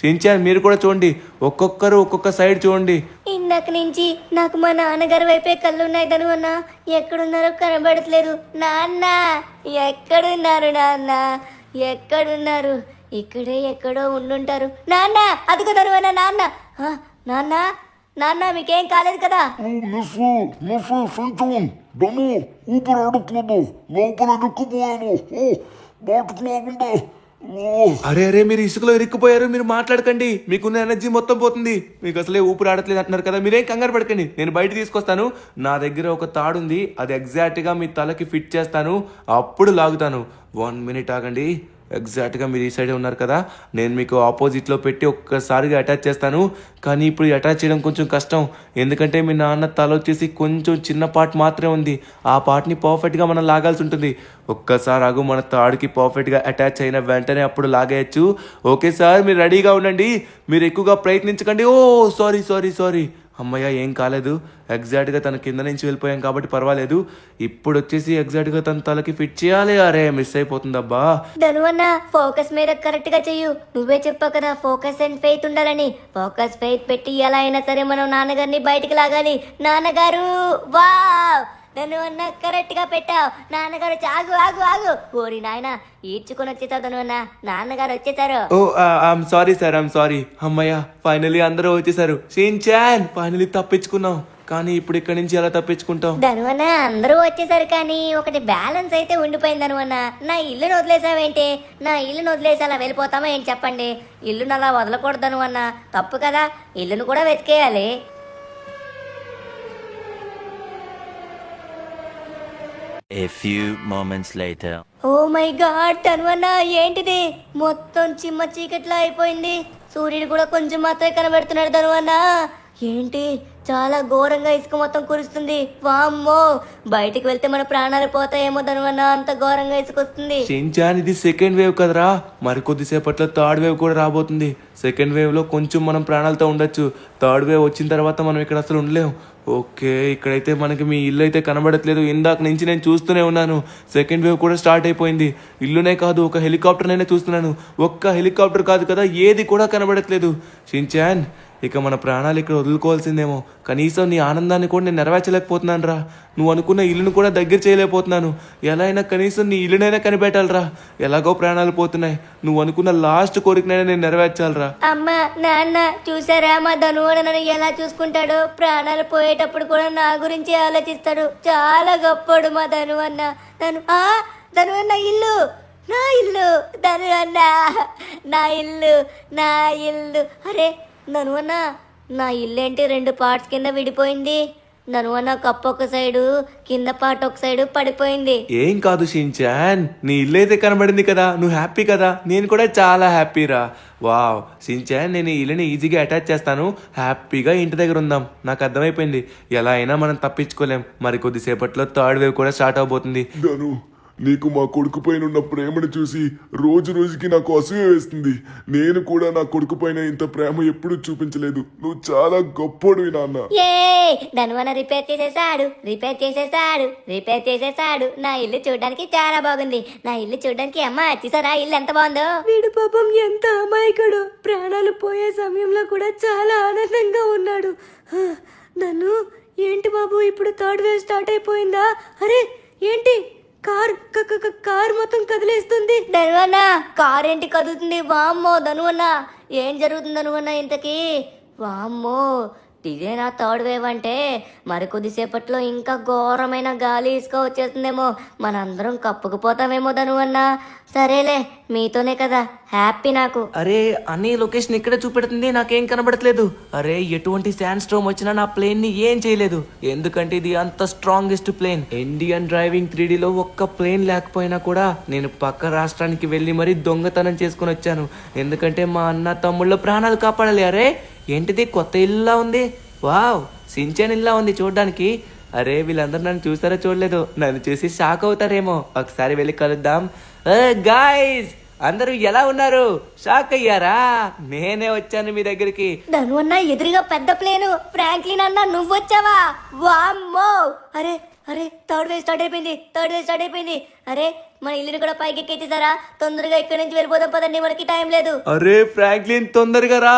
షించాన్ మీరు కూడా చూడండి, ఒక్కొక్కరు ఒక్కొక్క సైడ్ చూడండి. ఇందాక నుంచి నాకు మా నాన్నగారి వైపే కళ్ళున్నాయి ధనువన్న. ఎక్కడున్నారో కనబడట్లేదు. నాన్న, ఎక్కడున్నారు నాన్న? ఎక్కడున్నారు? ఇక్కడే ఎక్కడో ఉండుంటారు. నాన్న, అదిగో ధనువన్న, నాన్న. నాన్న, నాన్న, మీకేం కాలేదు కదా? నువ్వు సంచం దమ్ము ఊపిరి ఆడుతున్నాను, లోపల ఇరుక్కుపోయాను. బయటకు లాగుండా. అరే అరే, మీరు ఇసుకలో ఇరుక్కుపోయారు, మీరు మాట్లాడకండి, మీకున్న ఎనర్జీ మొత్తం పోతుంది. మీకు అసలే ఊపిరి ఆడట్లేదు అంటున్నారు కదా, మీరేం కంగారు పడకండి, నేను బయట తీసుకొస్తాను. నా దగ్గర ఒక తాడు ఉంది, అది ఎగ్జాక్ట్గా మీ తలకి ఫిట్ చేస్తాను, అప్పుడు లాగుతాను. 1 మినిట్ ఆగండి. ఎగ్జాక్ట్గా మీరు ఈ సైడే ఉన్నారు కదా, నేను మీకు ఆపోజిట్లో పెట్టి ఒక్కసారిగా అటాచ్ చేస్తాను. కానీ ఇప్పుడు అటాచ్ చేయడం కొంచెం కష్టం, ఎందుకంటే మీ నాన్న తల వచ్చేసి కొంచెం చిన్న పార్ట్ మాత్రమే ఉంది. ఆ పార్ట్ని పర్ఫెక్ట్గా మనం లాగాల్సి ఉంటుంది. ఒక్కసారి ఆగు, మన తాడుకి పర్ఫెక్ట్గా అటాచ్ అయిన వెంటనే అప్పుడు లాగేయచ్చు. ఓకే సార్, మీరు రెడీగా ఉండండి, మీరు ఎక్కువగా ప్రయత్నించకండి. ఓ సారీ. అమ్మయ్య, ఏం కాలేదు. ఎగ్జాక్ట్గా తన కింద నుంచి వెళ్ళిపోయాం కాబట్టి పర్వాలేదు. ఇప్పుడు వచ్చేసి ఎగ్జాక్ట్గా తన తలకి ఫిట్ చేయాలి. అరే, మిస్ అయిపోతుందబ్బా. ధనువన్న, ఫోకస్ మీద కరెక్ట్ గా చెయ్యు. నువ్వే చెప్పావు కదా, ఫోకస్ అండ్ ఫెయిత్ ఉండాలని. ఫోకస్ ఫెయిత్ పెట్టి ఎలా అయినా సరే మనం నాన్నగారిని బయటికి లాగాలి. నాన్నగారు, వావ్, ధనువన్న కరెక్ట్ గా పెట్టావు. నాన్నగారు, ఆగు. ఓరి నాయన, ఈడ్చుకొని వచ్చేసావు ధనువన్న, నాన్నగారు వచ్చేసారు. Oh I'm sorry sir, I'm sorry. అమ్మయ్య, ఫైనలీ అందరూ వచ్చేసారు. షించాన్, ఫైనలీ తప్పించుకున్నాం. కానీ ఇప్పుడు ఇక్కడి నుంచి ఎలా తప్పించుకుంటాం? ధనువన్న, అందరూ వచ్చేసారు, కానీ ఒకటి బ్యాలెన్స్ అయితే ఉండిపోయింది ధనువన్న. నా ఇల్లును వదిలేసావేంటి? నా ఇల్లును వదిలేసి అలా వెళ్ళిపోతామా ఏంటి చెప్పండి? ఇల్లును అలా వదలకూడదు ధనువన్న, తప్పు కదా. ఇల్లును కూడా వెతికేయాలి. A few moments later. Oh my god ధనువన్న, ఏంటిది? మొత్తం చిమ్మ చీకట్లా అయిపోయింది. సూర్యుడు కూడా కొంచెం మాత్రమే కనబడుతున్నాడు ధనువన్న. ఏంటి, చాలా ఘోరంగా ఇసుక మొత్తం కురుస్తుంది. వామ్మో, బయటికి వెళ్తే మన ప్రాణాలు పోతాయేమో ధనువన్న, అంత ఘోరంగా ఇసుక వస్తుంది. షించాన్, ఇది సెకండ్ వేవ్ కదరా, మరికొద్దిసేపట్లో థర్డ్ వేవ్ కూడా రాబోతుంది. సెకండ్ వేవ్ లో కొంచెం మనం ప్రాణాలతో ఉండొచ్చు. థర్డ్ వేవ్ వచ్చిన తర్వాత మనం ఇక్కడ అసలు ఉండలేం. ఓకే, ఇక్కడైతే మనకి మీ ఇల్లు అయితే కనబడట్లేదు. ఇందాక నుంచి నేను చూస్తూనే ఉన్నాను. సెకండ్ వేవ్ కూడా స్టార్ట్ అయిపోయింది. ఇల్లునే కాదు, ఒక హెలికాప్టర్నైనా చూస్తున్నాను. ఒక్క హెలికాప్టర్ కాదు కదా, ఏది కూడా కనబడట్లేదు. షించాన్, ఇక మన ప్రాణాలు ఇక్కడ వదులుకోవాల్సిందేమో. కనీసం నీ ఆనందాన్ని కూడా నేను నెరవేర్చలేకపోతున్నాను రా. నువ్వు అనుకున్న ఇల్లును కూడా దగ్గర చేయలేకపోతున్నాను. ఎలా అయినా కనీసం నీ ఇల్లునైనా కనిపెట్టాలరా. ఎలాగో ప్రాణాలు పోతున్నాయి. నువ్వు అనుకున్న లాస్ట్ కోరికనైనా నేను నెరవేర్చాలరా. అమ్మ నాన్న చూసారా మా ధనువన్న నన్ను ఎలా చూసుకుంటాడో. ప్రాణాలు పోయేటప్పుడు కూడా నా గురించి ఆలోచిస్తాడు. చాలా గొప్పోడు మా ధనువన్న. ధనువన్న ఇల్లు, నా ఇల్లు, ధనువన్న నా ఇల్లు, నా ఇల్లు. అరే ధనువన్న, నా ఇల్లు ఏంటి 2 పార్ట్స్ కింద విడిపోయింది? ధనువన్న కప్పు ఒక సైడు, కింద పార్ట్ ఒక సైడు పడిపోయింది. ఏం కాదు షిన్చాన్, నీ ఇల్లు అయితే కనబడింది కదా, నువ్వు హ్యాపీ కదా. నేను కూడా చాలా హ్యాపీరా. వావ్ షిన్చాన్, నేను ఈ ఇల్లుని ఈజీగా అటాచ్ చేస్తాను. హ్యాపీగా ఇంటి దగ్గర ఉందాం. నాకు అర్థమైపోయింది, ఎలా అయినా మనం తప్పించుకోలేం. మరి కొద్దిసేపట్లో 3rd వేవ్ కూడా స్టార్ట్ అవబోతుంది. ధను, నీకు మా కొడుకు పైన ఉన్న ప్రేమను చూసి రోజు రోజుకి నాకు అసూయ వేస్తుంది. నేను కూడా నా కొడుకు పైన ఇంత ప్రేమ ఎప్పుడూ చూపించలేదు. నువ్వు చాలా గొప్పోడివి నాన్న. ఏ ధనువన్న రిపేర్ చేసేసాడు. నా ఇల్లు చూడడానికి చాలా బాగుంది. నా ఇల్లు చూడడానికి అమ్మ చూసారా ఇల్లు ఎంత బాగుందో. వీడు పాపం ఎంత అమాయకుడు. ప్రాణాలు పోయే సమయంలో కూడా చాలా ఆనందంగా ఉన్నాడు. నన్ను ఏంటి బాబు, ఇప్పుడు 3rd వేవ్ స్టార్ట్ అయిపోయిందా? అరే ఏంటి, కార్ మొత్తం కదిలేస్తుంది. ధనువన్న కార్ ఏంటి కదులుతుంది? వామ్మో ధనువన్న, ఏం జరుగుతుంది ధనువన్న ఇంతకీ? వామ్మో, ఇదేనా 3rd వేవ్ అంటే? మరి కొద్దిసేపట్లో ఇంకా ఘోరమైన గాలి ఇసుక వచ్చేస్తుందేమో. మనందరం కప్పుకుపోతామేమో ధనువన్న. సరేలే, మీతోనే కదా హ్యాపీ నాకు. అరే అన్ని లొకేషన్ ఇక్కడే చూపెడుతుంది, నాకేం కనబడట్లేదు. అరే ఎటువంటి శాండ్ స్టోమ్ వచ్చినా నా ప్లేన్ ని ఏం చేయలేదు. ఎందుకంటే ఇది అంత స్ట్రాంగెస్ట్ ప్లేన్. ఇండియన్ డ్రైవింగ్ 3Dలో ఒక్క ప్లేన్ లేకపోయినా కూడా నేను పక్క రాష్ట్రానికి వెళ్ళి మరీ దొంగతనం చేసుకుని వచ్చాను. ఎందుకంటే మా అన్న తమ్ముళ్ళ ప్రాణాలు కాపాడాలి. అరే ఏంటిది, కొత్త ఇల్లులా ఉంది. వావ్, షిన్చాన్ ఇల్లా ఉంది చూడడానికి. అరే వీళ్ళందరూ నన్ను చూసారో చూడలేదు, నన్ను చూసి షాక్ అవుతారేమో. ఒకసారి వెళ్ళి కలుద్దాం. గాయ్స్, అందరూ ఎలా ఉన్నారు? షాక్ అయ్యారా? నేనే వచ్చాను మీ దగ్గరికి. ధనువన్న ఎదురుగా పెద్ద ప్లేను. ఫ్రాంక్లిన్ అన్న నువ్వొచ్చావా? వామ్మో, అరే 3rd వేవ్ స్టార్ట్ అయిపోయింది. అరే మన ఇల్లుని కూడా పైకి ఎక్కించేసారా? తొందరగా ఇక్కడి నుంచి వెళ్ళిపోదాం పదండి, మనకి టైం లేదు. అరే ఫ్రాంక్లిన్, తొందరగా రా.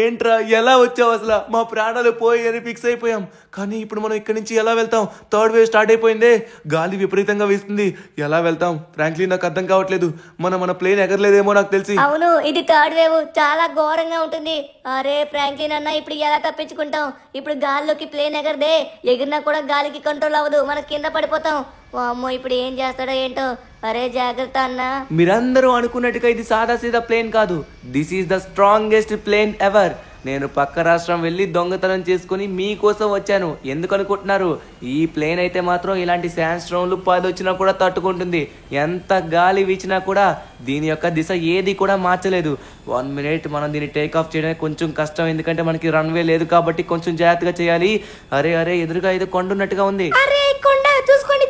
ఏంట్రా ఎలా వచ్చావు? అసలు మా ప్రాణాలు పోయి అని ఫిక్స్ అయిపోయాం. కానీ ఇప్పుడు మనం ఇక్కడి నుంచి ఎలా వెళ్తాం? 3rd వేవ్ స్టార్ట్ అయిపోయింది. గాలి విపరీతంగా వీస్తుంది. ఎలా వెళ్తాం ఫ్రాంక్లిన్? నాకు అర్థం కావట్లేదు. మన ప్లేన్ ఎగరలేదేమో నాకు తెలిసి. అవును, ఇది 3rd వేవ్ చాలా ఘోరంగా ఉంటుంది. అరే ఫ్రాంక్లిన్ అన్న, ఇప్పుడు ఎలా తప్పించుకుంటాం? ఇప్పుడు గాల్లోకి ప్లేన్ ఎగరదే. ఎగిరినా కూడా గాలికి కంట్రోల్ అవ్వదు, మనం కింద పడిపోతాం. అమ్మో, ఇప్పుడు ఏం చేస్తాడో ఏంటో. అరే జాగ్రత్త అన్న. మీరందరూ అనుకున్నట్టుగా ఇది సాదాసీదా ప్లేన్ కాదు. This is the strongest plane ever. నేను పక్క రాష్ట్రం వెళ్ళి దొంగతనం చేసుకుని మీకోసం వచ్చాను. ఎందుకు అనుకుంటున్నారు? ఈ ప్లేన్ అయితే మాత్రం ఇలాంటి శాండ్ స్టోన్లు 10 వచ్చినా కూడా తట్టుకుంటుంది. ఎంత గాలి వీచినా కూడా దీని యొక్క దిశ ఏది కూడా మార్చలేదు. 1 మినిట్, మనం దీన్ని టేక్ ఆఫ్ చేయడానికి కొంచెం కష్టం. ఎందుకంటే మనకి రన్వే లేదు కాబట్టి కొంచెం జాగ్రత్తగా చేయాలి. అరే ఎదురుగా ఏదో కొండ ఉన్నట్టుగా ఉంది. అరే కొండ, చూసుకోండి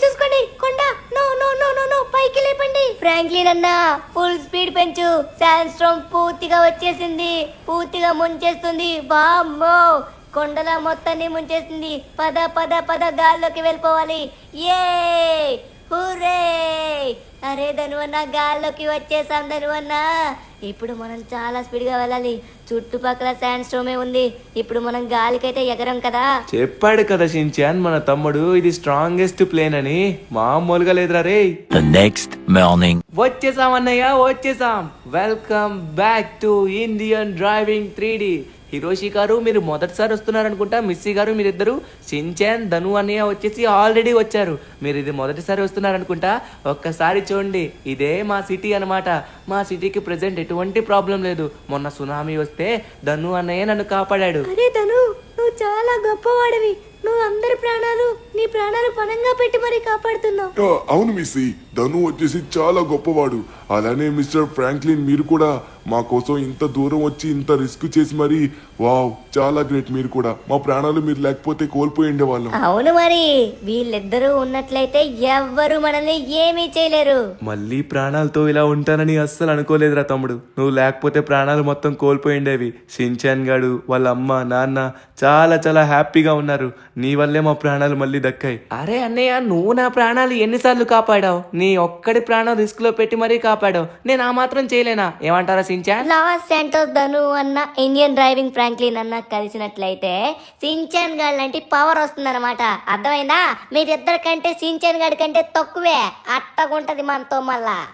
కొండ. నో పైకి లేపండి. ఫ్రాంక్లిన్ అన్న ఫుల్ స్పీడ్ పెంచు. శాండ్ స్టోమ్ పూర్తిగా వచ్చేసింది, పూర్తిగా ముంచేస్తుంది. వామ్మో, కొండల మొత్తాన్ని ముంచేస్తుంది. పద గాల్లోకి వెళ్ళిపోవాలి. ఏ హుర్రే! అరే ధనువన్న, గాల్లోకి వచ్చేసాం ధనువన్న. ఇప్పుడు మనం చాలా స్పీడ్గా వెళ్ళాలి. చుట్టుపక్కల శాండ్ స్టోమే ఉంది. ఇప్పుడు మనం గాలికైతే ఎగరం కదా. చెప్పాడు కదా షిన్చాన్ మన తమ్ముడు, ఇది స్ట్రాంగెస్ట్ ప్లేన్ అని. మామూలుగా లేదురా రే. The next morning. వచ్చేసాం అన్నయ్య, వచ్చేసాం. Welcome back to Indian driving 3D. Hiroshi గారు మీరు మొదటిసారి వస్తున్నారనుకుంటా. మిస్సీ గారు మీరిద్దరు, షిన్చాన్, ధను అన్నయ్య వచ్చేసి ఆల్రెడీ వచ్చారు. మీరు ఇది మొదటిసారి వస్తున్నారనుకుంటా. ఒక్కసారి చూడండి, ఇదే మా సిటీ అన్నమాట. మా సిటీకి ప్రెసెంట్ ఎటువంటి ప్రాబ్లం లేదు. మొన్న సునామీ వస్తే ధను అన్నయ్య నన్ను కాపాడాడు. అరే ధను, నువ్వు చాలా గొప్పవాడివి. నువ్వు అందరి ప్రాణాలు, నీ ప్రాణాలు పణంగా పెట్టి మరీ కాపాడుతున్నావు. అవును మిస్సీ, ధను వచ్చేసి చాలా గొప్పవాడు. అలానే మిస్టర్ ఫ్రాంక్లిన్, మీరు కూడా మా కోసం ఇంత దూరం వచ్చి ఇంత రిస్క్ చేసి మరి, వావ్ చాలా గ్రేట్. మీరు కూడా మా ప్రాణాలు మీరు లేకపోతే కోల్పోయి ఉండేవాళ్ళం. అవును, మరి వీళ్ళిద్దరూ ఉన్నట్లయితే ఎవ్వరు మనల్ని ఏమీ చేయలేరు. మళ్ళీ ప్రాణాలతో ఇలా ఉంటానని అస్సలు అనుకోలేదురా తమ్ముడు. నువ్వు లేకపోతే ప్రాణాలు మొత్తం కోల్పోయిండేవి. షిన్చాన్ గాడు, వాళ్ళ అమ్మ నాన్న చాలా హ్యాపీగా ఉన్నారు. నీ వల్లే మా ప్రాణాలు మళ్ళీ దక్కాయి. అరే అన్నయ్య, నువ్వు నా ప్రాణాలు ఎన్నిసార్లు కాపాడావు? నీ ఒక్కడి ప్రాణం రిస్క్ లో పెట్టి మరీ కాపాడావు. నేను ఆ మాత్రం చేయలేనా? ఏమంటారా సించాన్? లాస్ శాంటోస్ ధను అన్న ఇండియన్ డ్రైవింగ్ ఫ్రాంక్లిన్ అన్న కలిసినట్లయితే సించాన్ గాడి లాంటి పవర్ వస్తుందన్నమాట. అర్థమైందా? మీరిద్దరికంటే సించాన్ గాడి కంటే తక్కువే. అట్టగుంటది మనతో మళ్ళా.